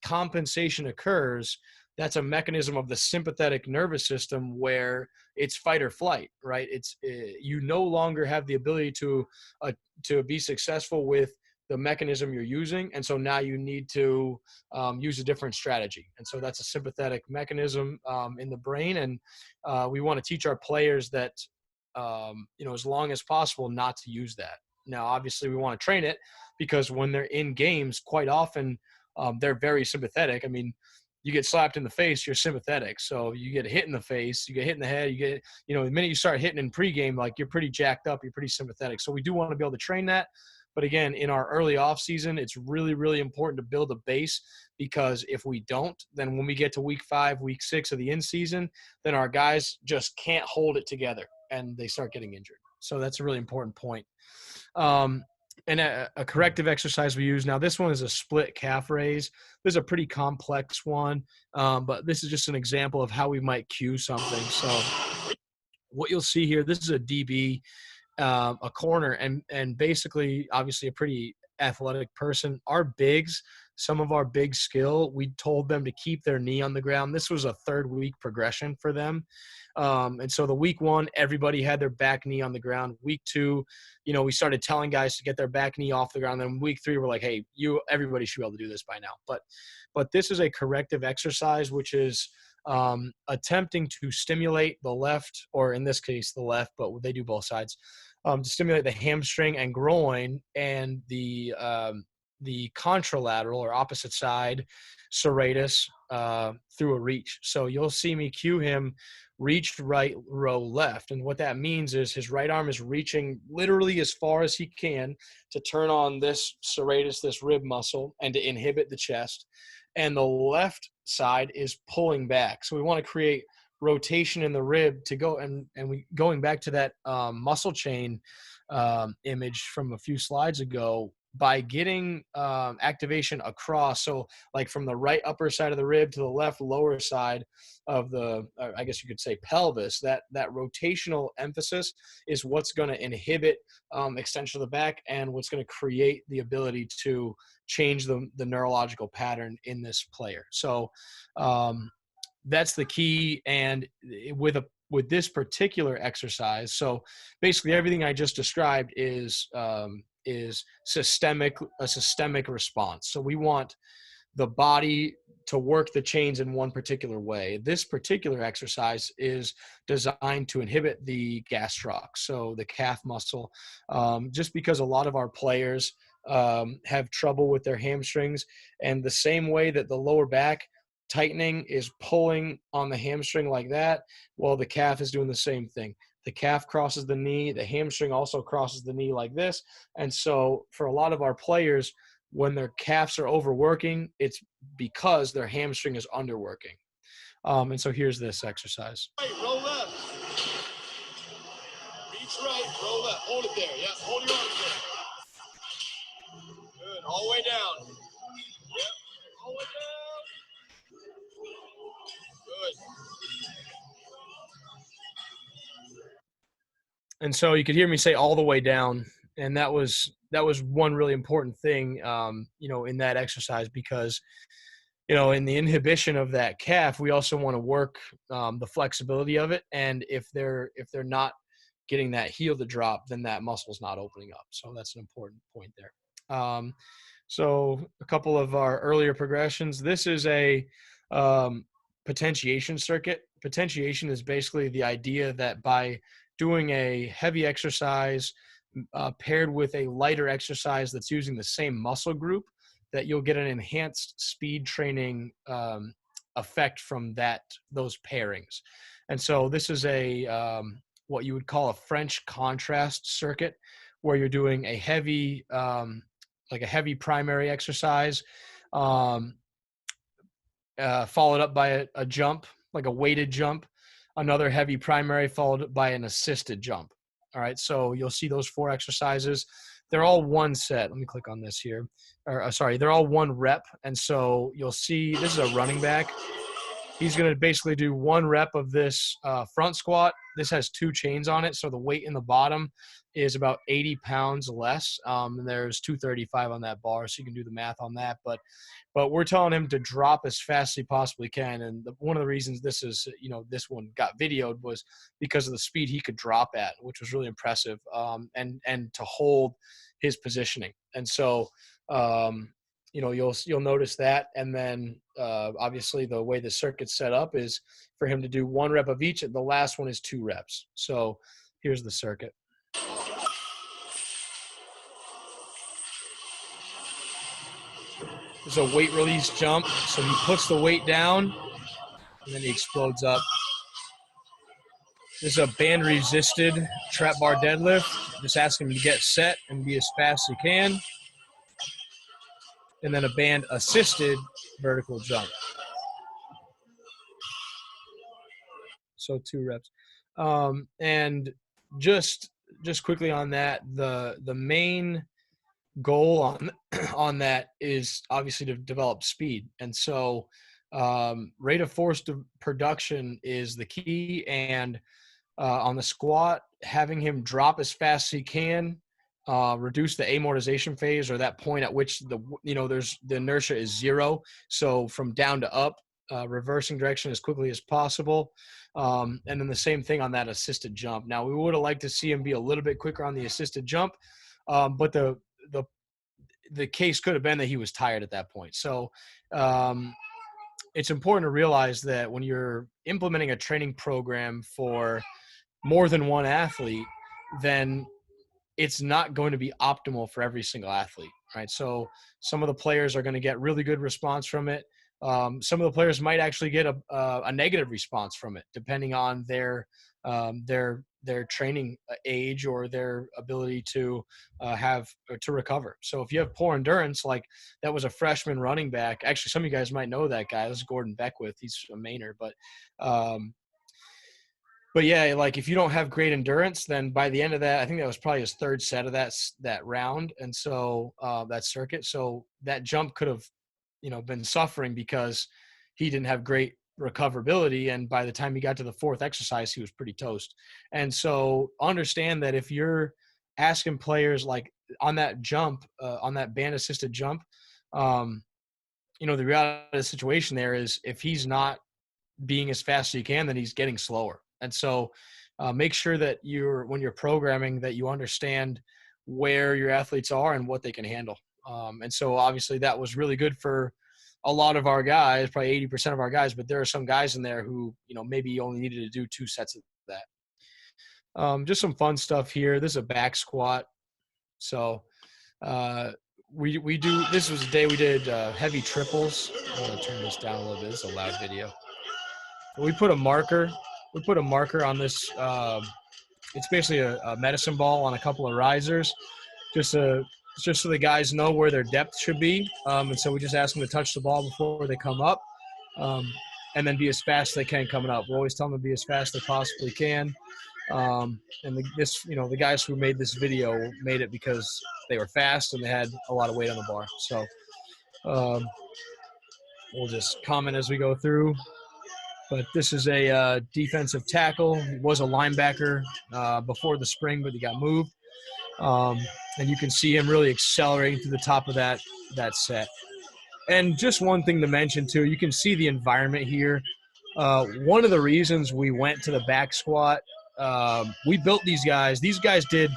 S2: compensation occurs, that's a mechanism of the sympathetic nervous system where it's fight or flight, right? You no longer have the ability to be successful with the mechanism you're using. And so now you need to use a different strategy. And so that's a sympathetic mechanism in the brain. And we want to teach our players that, you know, as long as possible, not to use that. Now, obviously we want to train it, because when they're in games, quite often they're very sympathetic. I mean, you get slapped in the face, you're sympathetic. So you get hit in the face, you get hit in the head, you know, the minute you start hitting in pregame, like, you're pretty jacked up, you're pretty sympathetic. So we do want to be able to train that. But again, in our early off season, it's really, really important to build a base, because if we don't, then when we get to week 5, week 6 of the in season, then our guys just can't hold it together and they start getting injured. So that's a really important point. And a corrective exercise we use now, this one is a split calf raise. This is a pretty complex one, but this is just an example of how we might cue something. So what you'll see here, this is a DB, a corner, and basically obviously a pretty athletic person. Our bigs, some of our big skill, we told them to keep their knee on the ground. This was a 3rd week progression for them. And so the week 1, everybody had their back knee on the ground. Week 2, you know, we started telling guys to get their back knee off the ground. Then week 3, we're like, hey, everybody should be able to do this by now. But this is a corrective exercise, which is attempting to stimulate the left, or in this case, the left, but they do both sides, to stimulate the hamstring and groin and the contralateral or opposite side serratus through a reach. So you'll see me cue him reach right, row left. And what that means is his right arm is reaching literally as far as he can to turn on this serratus, this rib muscle, and to inhibit the chest. And the left side is pulling back. So we want to create rotation in the rib to go, and we going back to that muscle chain image from a few slides ago, by getting activation across, so like from the right upper side of the rib to the left lower side of the, I guess you could say, pelvis, that rotational emphasis is what's going to inhibit extension of the back and what's going to create the ability to change the neurological pattern in this player. So that's the key. And with this particular exercise, so basically everything I just described is a systemic response. So we want the body to work the chains in one particular way. This particular exercise is designed to inhibit the gastroc, so the calf muscle, just because a lot of our players have trouble with their hamstrings, and the same way that the lower back tightening is pulling on the hamstring like that, well, the calf is doing the same thing. The calf crosses the knee, the hamstring also crosses the knee like this. And so for a lot of our players, when their calves are overworking, it's because their hamstring is underworking. And so here's this exercise.
S5: Right, roll left. Reach right, roll left. Hold it there. Yeah, hold your arms there. Good. All the way down. Yep. All the way down. Good.
S2: And so you could hear me say all the way down. And that was one really important thing, in that exercise, because, in the inhibition of that calf, we also want to work the flexibility of it. And if they're not getting that heel to drop, then that muscle's not opening up. So that's an important point there. So a couple of our earlier progressions. This is a potentiation circuit. Potentiation is basically the idea that by doing a heavy exercise paired with a lighter exercise that's using the same muscle group, that you'll get an enhanced speed training effect from those pairings. And so this is a what you would call a French contrast circuit, where you're doing a heavy primary exercise followed up by a jump, like a weighted jump, another heavy primary followed by an assisted jump. All right, so you'll see those 4 exercises. They're all one set. Let me click on this here. They're all 1 rep. And so you'll see this is a running back. He's going to basically do 1 rep of this front squat. This has 2 chains on it, so the weight in the bottom is about 80 pounds less. And there's 235 on that bar, so you can do the math on that. But we're telling him to drop as fast as he possibly can. And one of the reasons this one got videoed was because of the speed he could drop at, which was really impressive, and to hold his positioning. And so, you'll notice that. And then obviously the way the circuit's set up is for him to do 1 rep of each. And the last one is 2 reps. So here's the circuit. There's a weight release jump. So he puts the weight down and then he explodes up. This is a band resisted trap bar deadlift. Just ask him to get set and be as fast as he can. And then a band assisted vertical jump. So 2 reps. And just quickly on that, the main goal on that is obviously to develop speed. And so rate of force production is the key. And on the squat, having him drop as fast as he can, reduce the amortization phase, or that point at which the inertia is zero. So from down to up, reversing direction as quickly as possible. And then the same thing on that assisted jump. Now we would have liked to see him be a little bit quicker on the assisted jump, but the case could have been that he was tired at that point. So it's important to realize that when you're implementing a training program for more than one athlete, then it's not going to be optimal for every single athlete, right? So some of the players are going to get really good response from it. Some of the players might actually get a negative response from it, depending on their training age or their ability to recover. So if you have poor endurance, like that was a freshman running back. Actually, some of you guys might know that guy. This is Gordon Beckwith. He's a Mainer, but yeah, like if you don't have great endurance, then by the end of that, I think that was probably his third set of that round, and so that circuit. So that jump could have, been suffering because he didn't have great recoverability, and by the time he got to the fourth exercise, he was pretty toast. And so understand that if you're asking players like on that jump, on that band assisted jump, the reality of the situation there is if he's not being as fast as he can, then he's getting slower. And so make sure that when you're programming, that you understand where your athletes are and what they can handle. And so obviously that was really good for a lot of our guys, probably 80% of our guys, but there are some guys in there who, maybe only needed to do 2 sets of that. Just some fun stuff here. This is a back squat. So we do, this was the day we did heavy triples. I'm going to turn this down a little bit. It's a loud video. We put a marker on this. It's basically a medicine ball on a couple of risers, just so the guys know where their depth should be. And so we just ask them to touch the ball before they come up, and then be as fast as they can coming up. We always tell them to be as fast as they possibly can. And the guys who made this video made it because they were fast and they had a lot of weight on the bar. So we'll just comment as we go through. But this is a defensive tackle. He was a linebacker before the spring, but he got moved. And you can see him really accelerating to the top of that set. And just one thing to mention, too, you can see the environment here. One of the reasons we went to the back squat, we built these guys. These guys did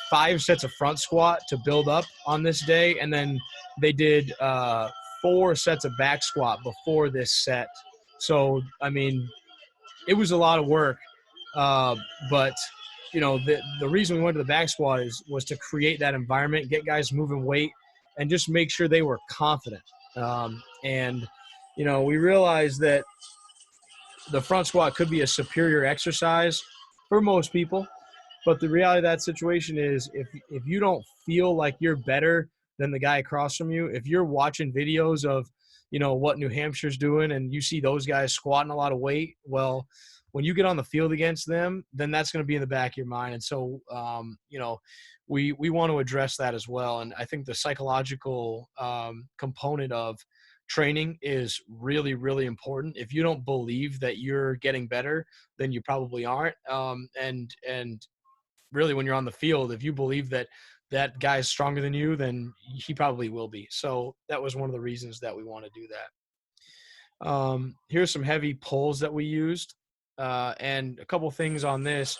S2: 5 sets of front squat to build up on this day, and then they did 4 sets of back squat before this set. So, I mean, it was a lot of work, but, the reason we went to the back squat was to create that environment, get guys moving weight, and just make sure they were confident. And we realized that the front squat could be a superior exercise for most people, but the reality of that situation is if you don't feel like you're better than the guy across from you, if you're watching videos of what New Hampshire's doing and you see those guys squatting a lot of weight, well, when you get on the field against them, then that's going to be in the back of your mind. And so, we want to address that as well. And I think the psychological component of training is really, really important. If you don't believe that you're getting better, then you probably aren't. And really, when you're on the field, if you believe that guy's stronger than you, then he probably will be. So that was one of the reasons that we want to do that. Here's some heavy pulls that we used, and a couple things on this,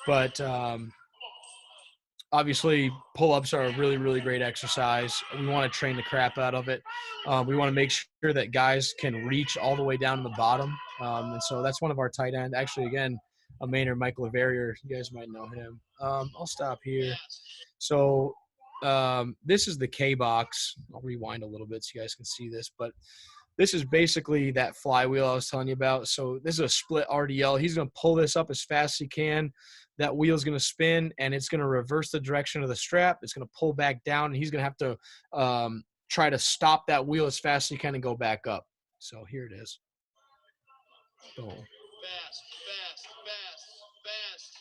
S2: but obviously pull-ups are a really, really great exercise. We want to train the crap out of it. We want to make sure that guys can reach all the way down to the bottom. And so that's one of our tight end. Actually, again, a Mainer, Michael Laverrier. You guys might know him. I'll stop here. So this is the K box. I'll rewind a little bit so you guys can see this, but this is basically that flywheel I was telling you about. So this is a split RDL. He's going to pull this up as fast as he can. That wheel is going to spin, and it's going to reverse the direction of the strap. It's going to pull back down, and he's going to have to try to stop that wheel as fast as he can and go back up. So here it is. Boom.
S5: Fast, fast, fast, fast.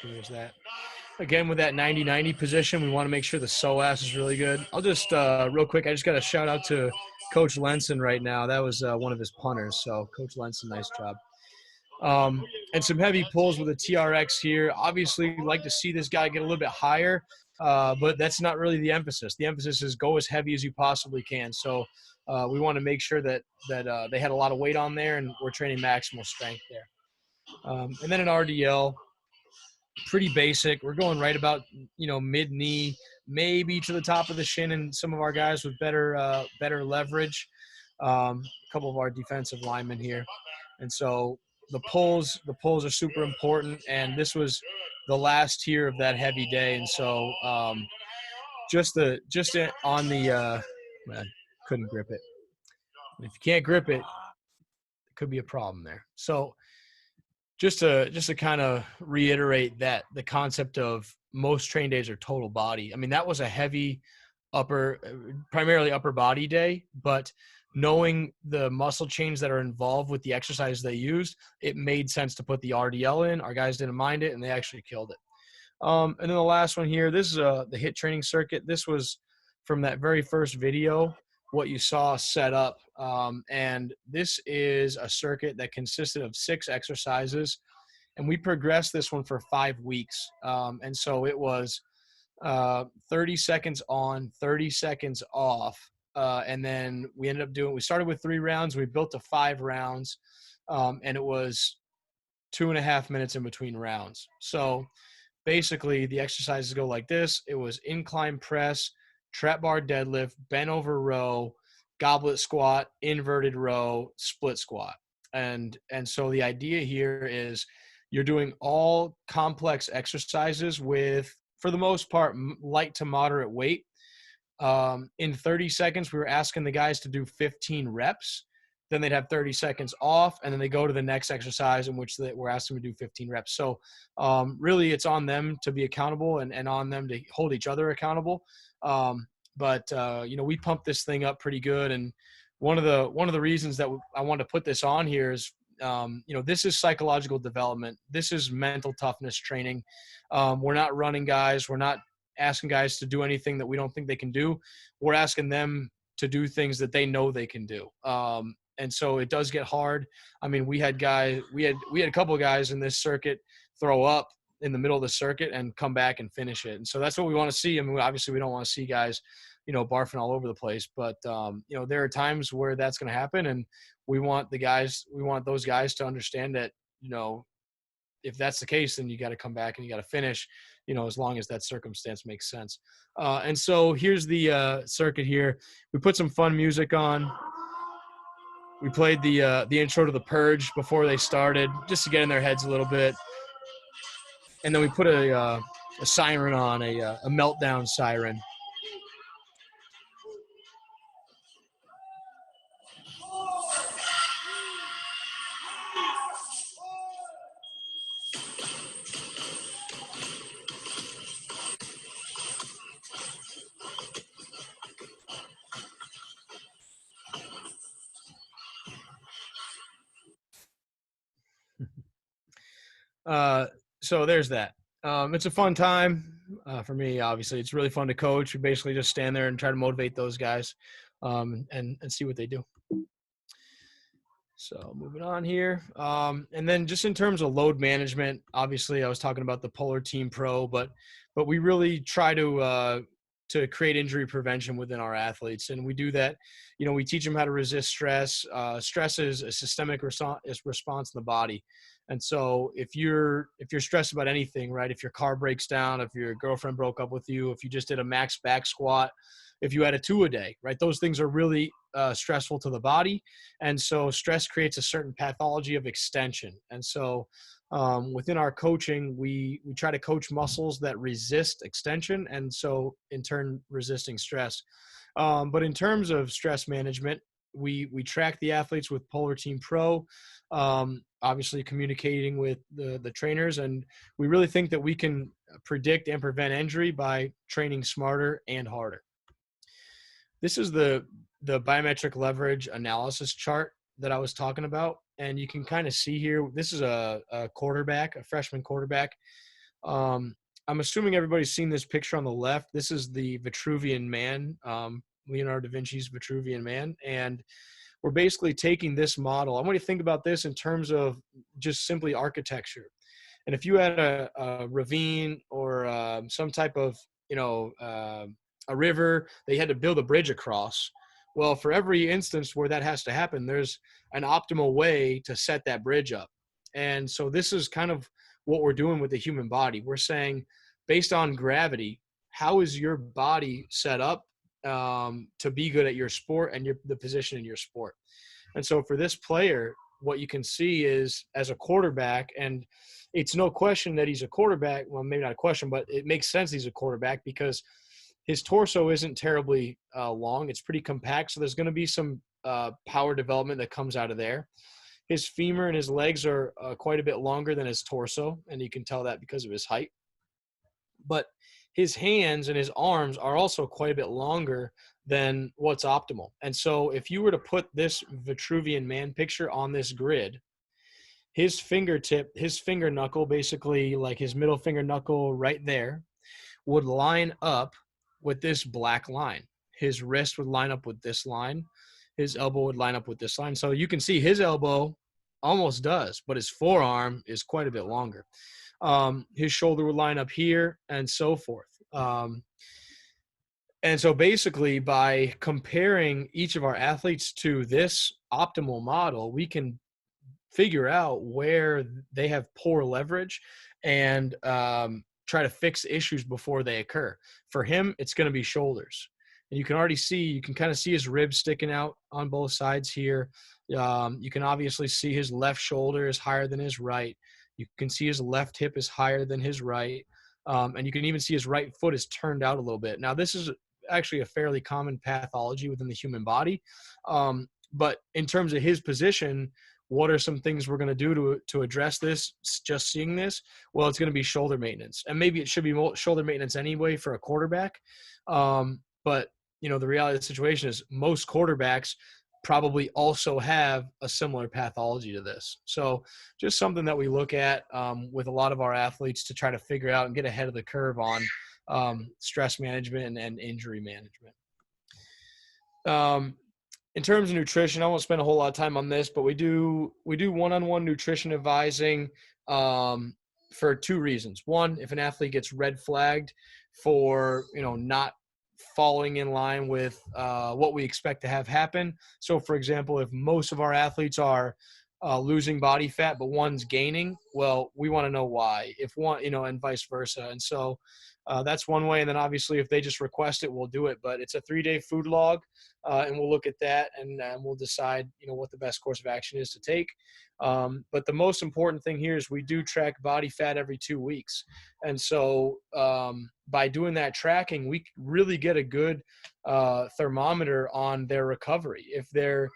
S2: So there's that. Again, with that 90-90 position, we want to make sure the psoas is really good. I'll just, real quick, I just got a shout out to Coach Lenson right now. That was one of his punters. So Coach Lenson, nice job. some heavy pulls with a TRX here. Obviously, we'd like to see this guy get a little bit higher, but that's not really the emphasis. The emphasis is go as heavy as you possibly can. So we want to make sure that they had a lot of weight on there, and we're training maximal strength there. And then an RDL, pretty basic. We're going right about, mid-knee, maybe to the top of the shin, and some of our guys with better leverage. A couple of our defensive linemen here. And so the pulls are super important, and this was the last tier of that heavy day. And so man, couldn't grip it. If you can't grip it, it could be a problem there. So just to kind of reiterate that the concept of most train days are total body. I mean, that was a heavy primarily upper body day, but knowing the muscle chains that are involved with the exercise they used, it made sense to put the RDL in. Our guys didn't mind it, and they actually killed it. And then the last one here, this is the HIIT training circuit. This was from that very first video, what you saw set up. And this is a circuit that consisted of 6 exercises, and we progressed this one for 5 weeks. And so it was 30 seconds on, 30 seconds off. And then we started with 3 rounds. We built to 5 rounds. And it was 2.5 minutes in between rounds. So basically the exercises go like this. It was incline press, trap bar deadlift, bent over row, goblet squat, inverted row, split squat. And so the idea here is you're doing all complex exercises with, for the most part, light to moderate weight. In 30 seconds, we were asking the guys to do 15 reps. Then they'd have 30 seconds off, and then they go to the next exercise in which we're asking them to do 15 reps. So really it's on them to be accountable and on them to hold each other accountable. But we pumped this thing up pretty good. And one of the reasons that I wanted to put this on here is, this is psychological development. This is mental toughness training. We're not running guys. We're not asking guys to do anything that we don't think they can do. We're asking them to do things that they know they can do. And so it does get hard. I mean, we had a couple of guys in this circuit throw up in the middle of the circuit and come back and finish it. And so that's what we want to see. I mean, obviously we don't want to see guys, barfing all over the place, but there are times where that's going to happen, and we want those guys to understand that, if that's the case, then you got to come back and you got to finish, as long as that circumstance makes sense. And so here's the circuit here. We put some fun music on. We played the intro to The Purge before they started, just to get in their heads a little bit. And then we put a siren on, a meltdown siren. So there's that. It's a fun time for me. Obviously, it's really fun to coach. We basically just stand there and try to motivate those guys, and see what they do. So moving on here. And then just in terms of load management, obviously I was talking about the Polar Team Pro, but we really try to create injury prevention within our athletes. And we do that, we teach them how to resist stress. Stress is a systemic response in the body. And so if you're stressed about anything, right? If your car breaks down, if your girlfriend broke up with you, if you just did a max back squat, if you had a 2-a-day, right? Those things are really stressful to the body. And so stress creates a certain pathology of extension. And so within our coaching, we try to coach muscles that resist extension, and so in turn resisting stress. But in terms of stress management, we track the athletes with Polar Team Pro, obviously communicating with the trainers, and we really think that we can predict and prevent injury by training smarter and harder. This is the biometric leverage analysis chart that I was talking about. And you can kind of see here, this is a quarterback, a freshman quarterback. I'm assuming everybody's seen this picture on the left. This is the Vitruvian Man, Leonardo da Vinci's Vitruvian Man. And we're basically taking this model. I want you to think about this in terms of just simply architecture. And if you had a ravine or some type of, a river that you had to build a bridge across, well, for every instance where that has to happen, there's an optimal way to set that bridge up. And so this is kind of what we're doing with the human body. We're saying, based on gravity, how is your body set up to be good at your sport and the position in your sport? And so for this player, what you can see is, as a quarterback, and it's no question that he's a quarterback. Well, maybe not a question, but it makes sense he's a quarterback because his torso isn't terribly long. It's pretty compact. So there's going to be some power development that comes out of there. His femur and his legs are quite a bit longer than his torso, and you can tell that because of his height. But his hands and his arms are also quite a bit longer than what's optimal. And so if you were to put this Vitruvian man picture on this grid, his fingertip, his finger knuckle, basically like his middle finger knuckle right there, would line up with this black line. His wrist would line up with this line. His elbow would line up with this line. So you can see his elbow almost does, but his forearm is quite a bit longer. His shoulder would line up here and so forth. And so basically by comparing each of our athletes to this optimal model, we can figure out where they have poor leverage and try to fix issues before they occur. For him, it's going to be shoulders. And you can already see, you can kind of see his ribs sticking out on both sides here. You can obviously see his left shoulder is higher than his right. You can see his left hip is higher than his right. And you can even see his right foot is turned out a little bit. Now, this is actually a fairly common pathology within the human body. But in terms of his position, what are some things we're going to do to address this? Just seeing this, well, it's going to be shoulder maintenance, and maybe it should be shoulder maintenance anyway for a quarterback. But the reality of the situation is most quarterbacks probably also have a similar pathology to this. So just something that we look at with a lot of our athletes to try to figure out and get ahead of the curve on stress management and injury management. In terms of nutrition, I won't spend a whole lot of time on this, but we do one-on-one nutrition advising for two reasons. One, if an athlete gets red flagged for not falling in line with what we expect to have happen. So, for example, if most of our athletes are losing body fat, but one's gaining, well, we want to know why. If one, and vice versa. And so that's one way. And then obviously if they just request it, we'll do it. But it's a 3-day food log, and we'll look at that and we'll decide, what the best course of action is to take. But the most important thing here is we do track body fat every 2 weeks. And so by doing that tracking, we really get a good thermometer on their recovery. If they're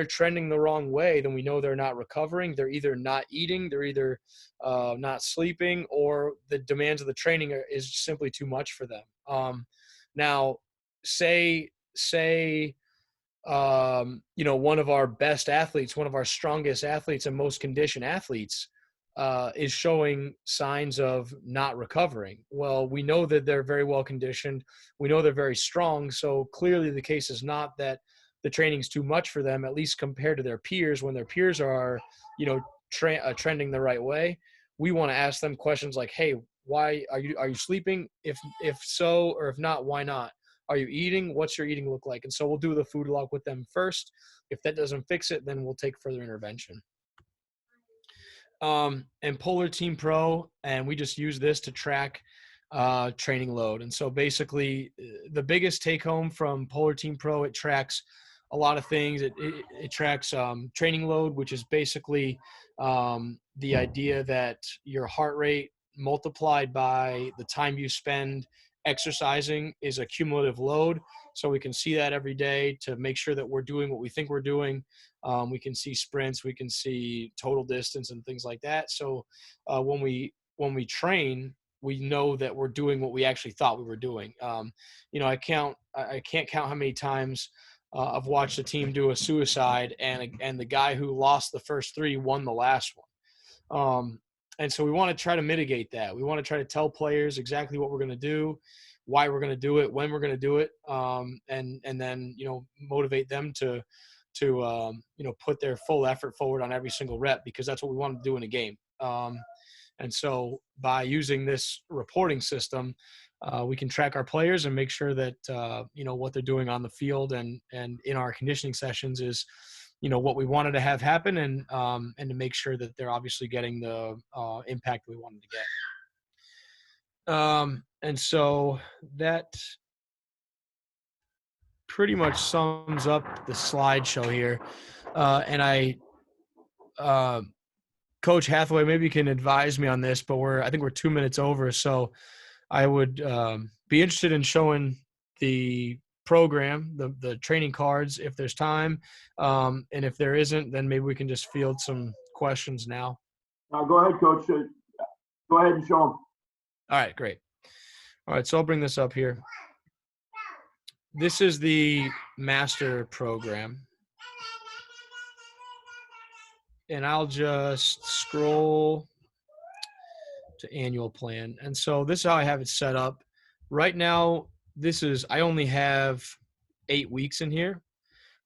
S2: trending the wrong way, then we know they're not recovering. They're either not eating, they're either not sleeping, or the demands of the training is simply too much for them. Now, say one of our best athletes, one of our strongest athletes and most conditioned athletes is showing signs of not recovering. Well, we know that they're very well conditioned. We know they're very strong. So clearly the case is not that the training's too much for them, at least compared to their peers. When their peers are, trending the right way, we want to ask them questions like, hey, why are you sleeping? If so, or if not, why not? Are you eating? What's your eating look like? And so we'll do the food log with them first. If that doesn't fix it, then we'll take further intervention. And Polar Team Pro, and we just use this to track training load. And so basically the biggest take home from Polar Team Pro, it tracks a lot of things. It tracks training load, which is basically the idea that your heart rate multiplied by the time you spend exercising is a cumulative load. So we can see that every day to make sure that we're doing what we think we're doing. We can see sprints, we can see total distance and things like that. So when we train, we know that we're doing what we actually thought we were doing. I can't count how many times I've watched a team do a suicide and the guy who lost the first 3 won the last one. And so we want to try to mitigate that. We want to try to tell players exactly what we're going to do, why we're going to do it, when we're going to do it, and then motivate them to to put their full effort forward on every single rep, because that's what we want to do in a game. And so by using this reporting system, we can track our players and make sure that, what they're doing on the field and in our conditioning sessions is, what we wanted to have happen, and to make sure that they're obviously getting the impact we wanted to get. And so that pretty much sums up the slideshow here. Coach Hathaway, maybe you can advise me on this, but I think we're 2 minutes over. So I would be interested in showing the program, the training cards, if there's time. And if there isn't, then maybe we can just field some questions now.
S1: Go ahead, Coach. Go ahead and show them.
S2: All right, great. All right, so I'll bring this up here. This is the master program. And I'll just scroll to annual plan. And so this is how I have it set up. Right now, I only have 8 weeks in here.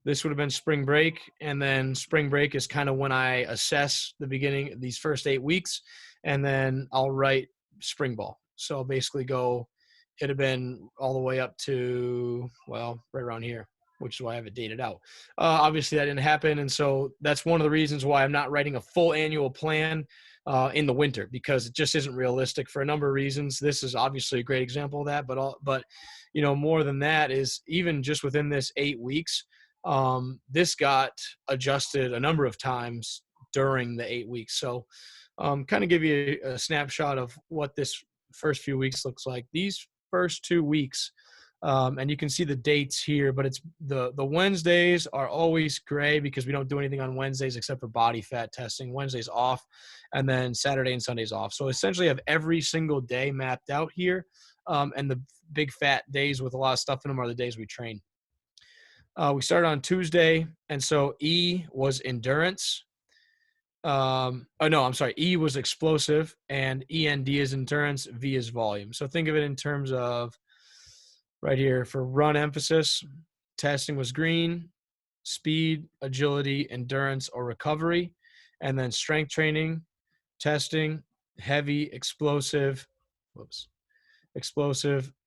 S2: This would have been spring break. And then spring break is kind of when I assess the beginning of these first 8 weeks. And then I'll write spring ball. So I'll basically it'd have been all the way up to, right around here, which is why I have it dated out. Obviously, that didn't happen, and so that's one of the reasons why I'm not writing a full annual plan in the winter, because it just isn't realistic for a number of reasons. This is obviously a great example of that, but more than that is even just within this 8 weeks, this got adjusted a number of times during the 8 weeks. So kind of give you a snapshot of what this first few weeks looks like. These first 2 weeks, and you can see the dates here, but it's the Wednesdays are always gray because we don't do anything on Wednesdays except for body fat testing. Wednesdays off, and then Saturday and Sundays off. So essentially I have every single day mapped out here. And the big fat days with a lot of stuff in them are the days we train. We started on Tuesday. And so E was endurance. E was explosive, and END is endurance, V is volume. So think of it in terms of right here for run emphasis, testing was green, speed, agility, endurance, or recovery. And then strength training, testing, heavy, explosive,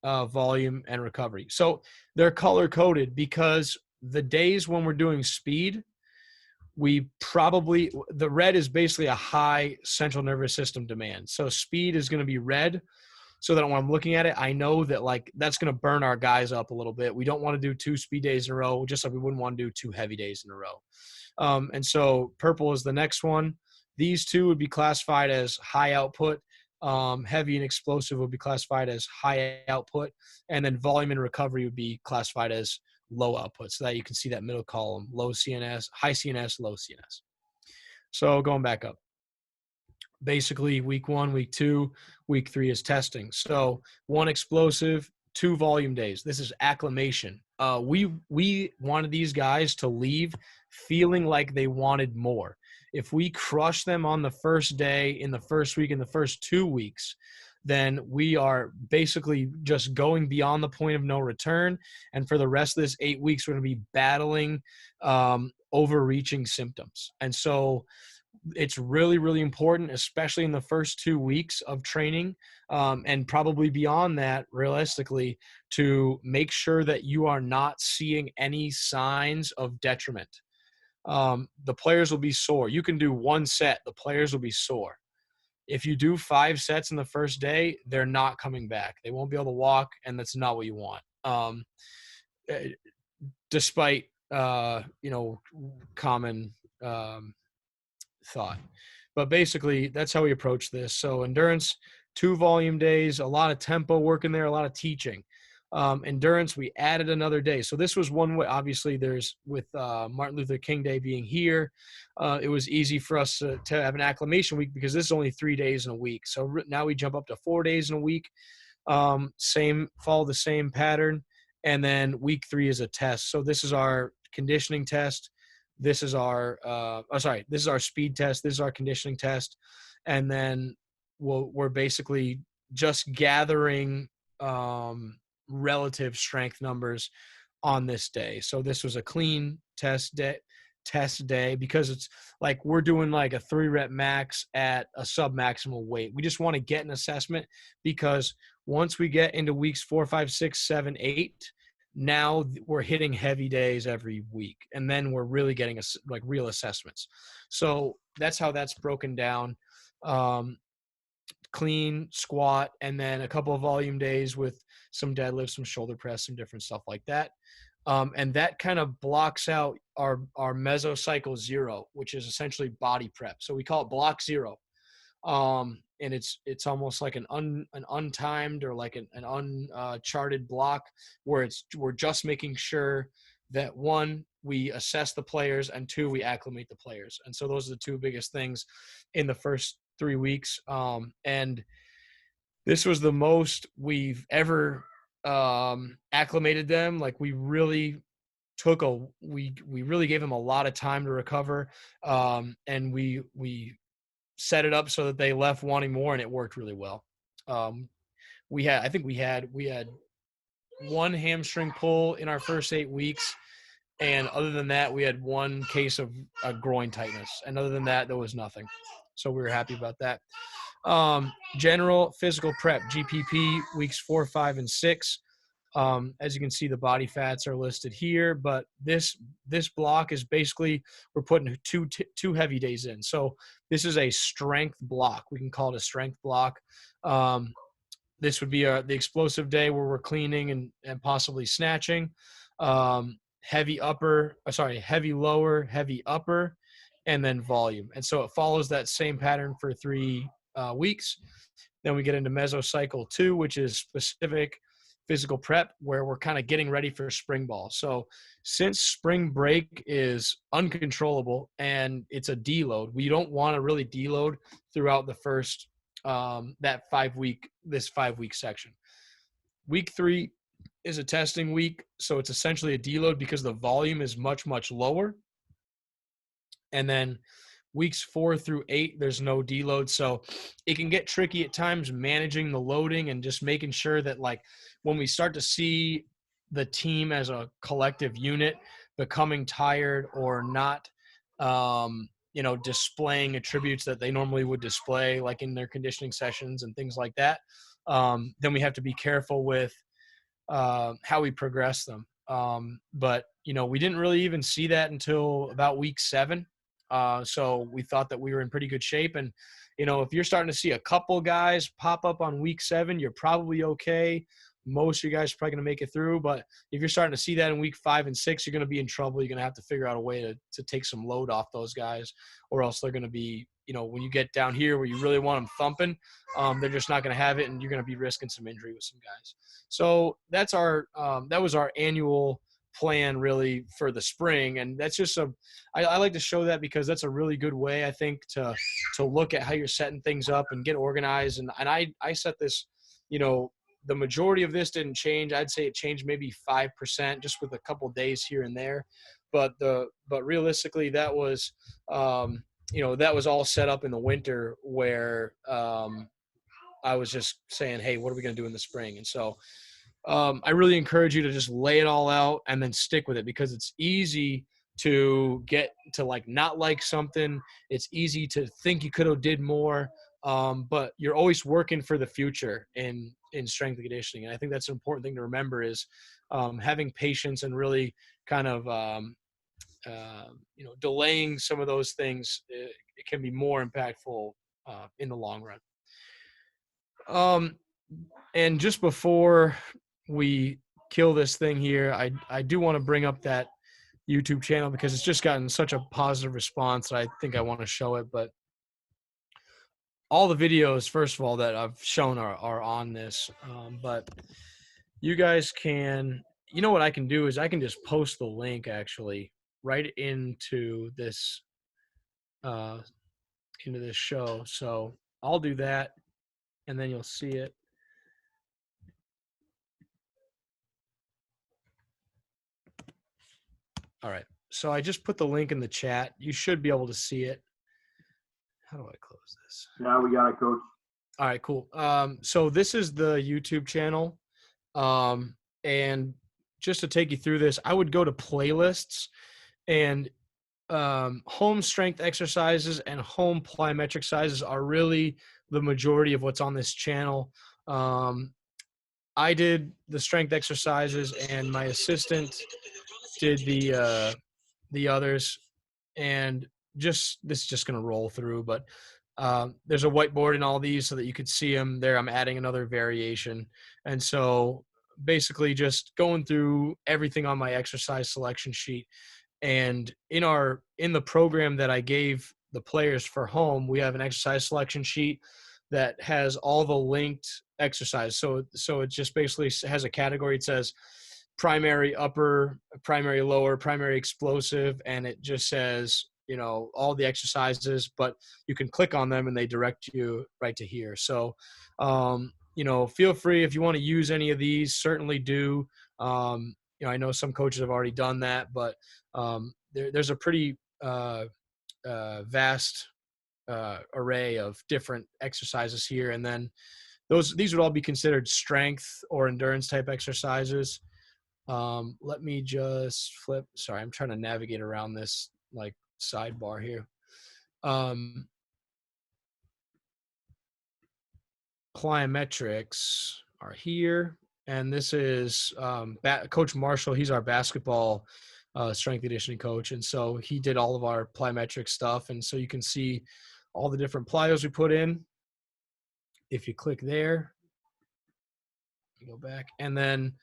S2: volume, and recovery. So they're color coded because the days when we're doing speed, the red is basically a high central nervous system demand. So speed is going to be red, so that when I'm looking at it, I know that that's going to burn our guys up a little bit. We don't want to do 2 speed days in a row, just like we wouldn't want to do 2 heavy days in a row. And so purple is the next one. These two would be classified as high output. Heavy and explosive would be classified as high output. And then volume and recovery would be classified as low output. So that you can see that middle column, low CNS, high CNS, low CNS. So going back up. Basically week 1, week 2, week 3 is testing. So 1 explosive, 2 volume days. This is acclimation. We wanted these guys to leave feeling like they wanted more. If we crush them on the first day, in the first week, in the first 2 weeks, then we are basically just going beyond the point of no return. And for the rest of this 8 weeks, we're going to be battling overreaching symptoms. And so it's really, really important, especially in the first 2 weeks of training, and probably beyond that, realistically, to make sure that you are not seeing any signs of detriment. The players will be sore. You can do 1 set. The players will be sore. If you do 5 sets in the first day, they're not coming back. They won't be able to walk, and that's not what you want. Despite, common thought. But basically, that's how we approach this. So endurance, 2 volume days, a lot of tempo work in there, a lot of teaching. Endurance, we added another day. So this was one way. Obviously, there's with Martin Luther King Day being here, it was easy for us to have an acclimation week because this is only 3 days in a week. So now we jump up to 4 days in a week. Follow the same pattern. And then week 3 is a test. So this is our conditioning test. This is our this is our speed test. This is our conditioning test. And then we're basically just gathering relative strength numbers on this day. So this was a clean test day because it's like we're doing like a 3-rep max at a sub-maximal weight. We just want to get an assessment because once we get into weeks 4, 5, 6, 7, 8, now we're hitting heavy days every week. And then we're really getting like real assessments. So that's how that's broken down. Clean, squat, and then a couple of volume days with some deadlifts, some shoulder press, some different stuff like that. And that kind of blocks out our mesocycle 0, which is essentially body prep. So we call it block 0. And it's almost like an untimed or like an uncharted block where we're just making sure that 1, we assess the players, and 2, we acclimate the players. And so those are the 2 biggest things in the first 3 weeks. And this was the most we've ever acclimated them. Like we really we really gave them a lot of time to recover. And we set it up so that they left wanting more, and it worked really well. We had 1 hamstring pull in our first 8 weeks. And other than that, we had 1 case of groin tightness. And other than that, there was nothing. So we were happy about that. General physical prep, GPP, weeks 4, 5, and 6. As you can see, the body fats are listed here, but this block is basically, we're putting two heavy days in. So this is a strength block. We can call it a strength block. This would be the explosive day where we're cleaning and possibly snatching. Heavy lower, heavy upper, and then volume. And so it follows that same pattern for 3 weeks. Then we get into mesocycle 2, which is specific physical prep, where we're kind of getting ready for spring ball. So since spring break is uncontrollable and it's a deload, we don't want to really deload throughout the first this 5-week section. Week 3 is a testing week, so it's essentially a deload because the volume is much, much lower. And then weeks 4 through 8, there's no deload. So it can get tricky at times managing the loading and just making sure that, like, when we start to see the team as a collective unit becoming tired or not, displaying attributes that they normally would display, like in their conditioning sessions and things like that, then we have to be careful with how we progress them. But we didn't really even see that until about week 7. So we thought that we were in pretty good shape. And, if you're starting to see a couple guys pop up on week 7, you're probably okay. Most of you guys are probably going to make it through. But if you're starting to see that in week 5 and 6, you're going to be in trouble. You're going to have to figure out a way to take some load off those guys, or else they're going to be, when you get down here where you really want them thumping, they're just not going to have it, and you're going to be risking some injury with some guys. So that's that was our annual plan really for the spring. And that's just I like to show that because that's a really good way, I think, to look at how you're setting things up and get organized. And I set this, the majority of this didn't change. I'd say it changed maybe 5%, just with a couple days here and there. But realistically, that was, that was all set up in the winter where I was just saying, hey, what are we going to do in the spring? And so I really encourage you to just lay it all out and then stick with it, because it's easy to get to not like something. It's easy to think you could have did more, but you're always working for the future in strength and conditioning. And I think that's an important thing to remember is having patience and really kind of delaying some of those things. It can be more impactful in the long run. And just before we kill this thing here, I do want to bring up that YouTube channel because it's just gotten such a positive response that I think I want to show it. But all the videos, first of all, that I've shown are on this. But you guys can, what I can do is I can just post the link actually right into this show. So I'll do that, and then you'll see it. All right. So I just put the link in the chat. You should be able to see it. How do I close this?
S1: Yeah, we got it, Coach.
S2: All right, cool. So this is the YouTube channel. And just to take you through this, I would go to playlists, and home strength exercises and home plyometric sizes are really the majority of what's on this channel. I did the strength exercises, and my assistant did the others, and this is just going to roll through, but there's a whiteboard in all these so that you could see them there. I'm adding another variation. And so basically just going through everything on my exercise selection sheet. And in the program that I gave the players for home, we have an exercise selection sheet that has all the linked exercise. So it just basically has a category. It says primary upper, primary lower, primary explosive, and it just says, all the exercises, but you can click on them and they direct you right to here. So, feel free if you want to use any of these, certainly do. I know some coaches have already done that, but there's a pretty vast array of different exercises here. And then these would all be considered strength or endurance type exercises. Let me just flip. Sorry, I'm trying to navigate around this like sidebar here. Plyometrics are here, and this is Coach Marshall. He's our basketball strength conditioning coach, and so he did all of our plyometric stuff. And so you can see all the different plyos we put in. If you click there, you go back, and then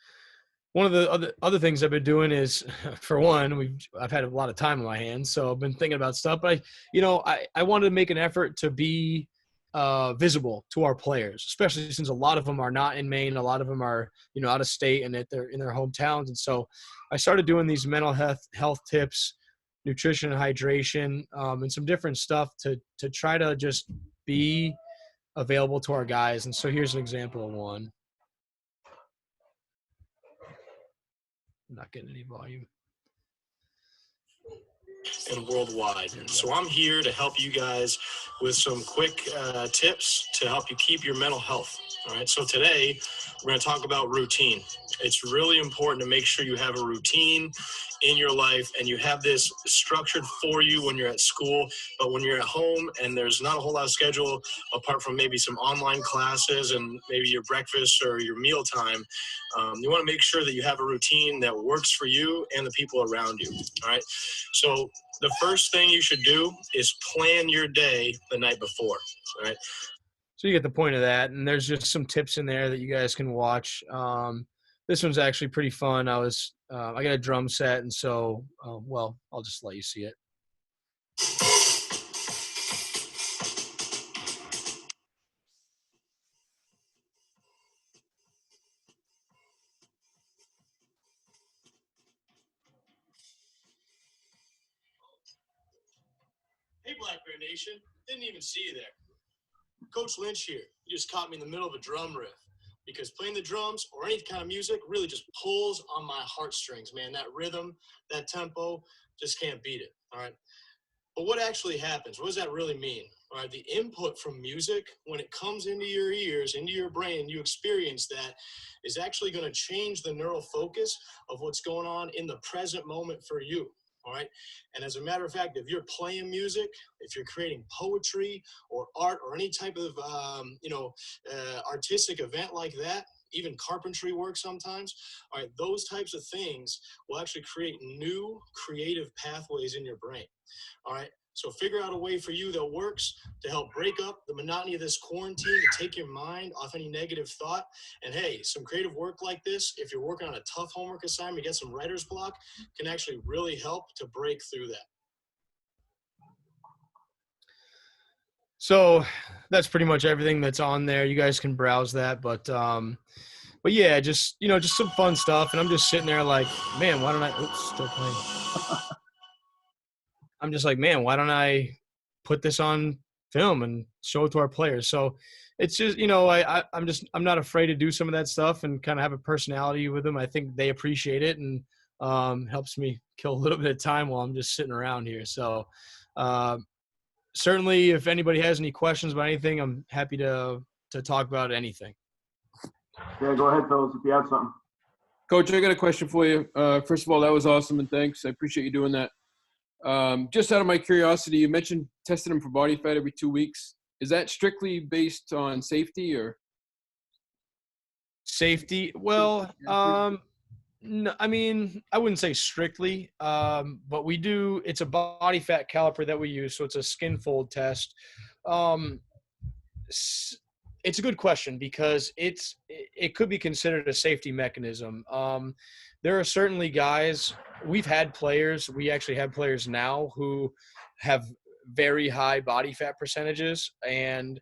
S2: one of the other things I've been doing is, for one, I've had a lot of time on my hands, so I've been thinking about stuff. But I wanted to make an effort to be visible to our players, especially since a lot of them are not in Maine, a lot of them are out of state and in their hometowns. And so I started doing these mental health tips, nutrition and hydration, and some different stuff to try to just be available to our guys. And so here's an example of one. I'm not getting any volume.
S5: And worldwide. So I'm here to help you guys with some quick tips to help you keep your mental health. All right. So today we're going to talk about routine. It's really important to make sure you have a routine in your life and you have this structured for you when you're at school, but when you're at home and there's not a whole lot of schedule apart from maybe some online classes and maybe your breakfast or your meal time, you want to make sure that you have a routine that works for you and the people around you. All right. So the first thing you should do is plan your day the night before. All right.
S2: So you get the point of that, and there's just some tips in there that you guys can watch. This one's actually pretty fun. I got a drum set, and so, I'll just let you see it.
S5: Hey, Black Bear Nation. Didn't even see you there. Coach Lynch here. You just caught me in the middle of a drum riff, because playing the drums or any kind of music really just pulls on my heartstrings, man. That rhythm, that tempo, just can't beat it, all right? But what actually happens? What does that really mean? All right, the input from music, when it comes into your ears, into your brain, you experience that, is actually going to change the neural focus of what's going on in the present moment for you. All right. And as a matter of fact, if you're playing music, if you're creating poetry or art or any type of, artistic event like that, even carpentry work sometimes, all right, those types of things will actually create new creative pathways in your brain. All right. So figure out a way for you that works to help break up the monotony of this quarantine, to take your mind off any negative thought. And hey, some creative work like this, if you're working on a tough homework assignment, get some writer's block, can actually really help to break through that.
S2: So that's pretty much everything that's on there. You guys can browse that, but yeah, just some fun stuff. And I'm just sitting there like, man, why don't I? Oops, still playing. I'm just like, man, why don't I put this on film and show it to our players? So it's just, I'm not afraid to do some of that stuff and kind of have a personality with them. I think they appreciate it, and helps me kill a little bit of time while I'm just sitting around here. So certainly if anybody has any questions about anything, I'm happy to talk about anything.
S1: Yeah, go ahead, fellas, if you have something.
S6: Coach, I got a question for you. First of all, that was awesome, and thanks. I appreciate you doing that. Just out of my curiosity, you mentioned testing them for body fat every 2 weeks. Is that strictly based on safety or?
S2: Safety? Well, no, I mean, I wouldn't say strictly, but we do. It's a body fat caliper that we use, so it's a skin fold test. It's a good question because it could be considered a safety mechanism. There are certainly guys. We've had players. We actually have players now who have very high body fat percentages, and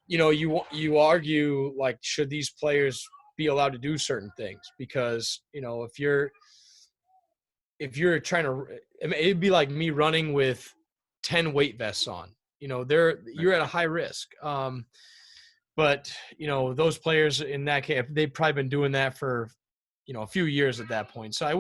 S2: you argue, like, should these players be allowed to do certain things? Because if you're trying to, it'd be like me running with 10 weight vests on. You're at a high risk. But those players in that case, they've probably been doing that for a few years at that point. So I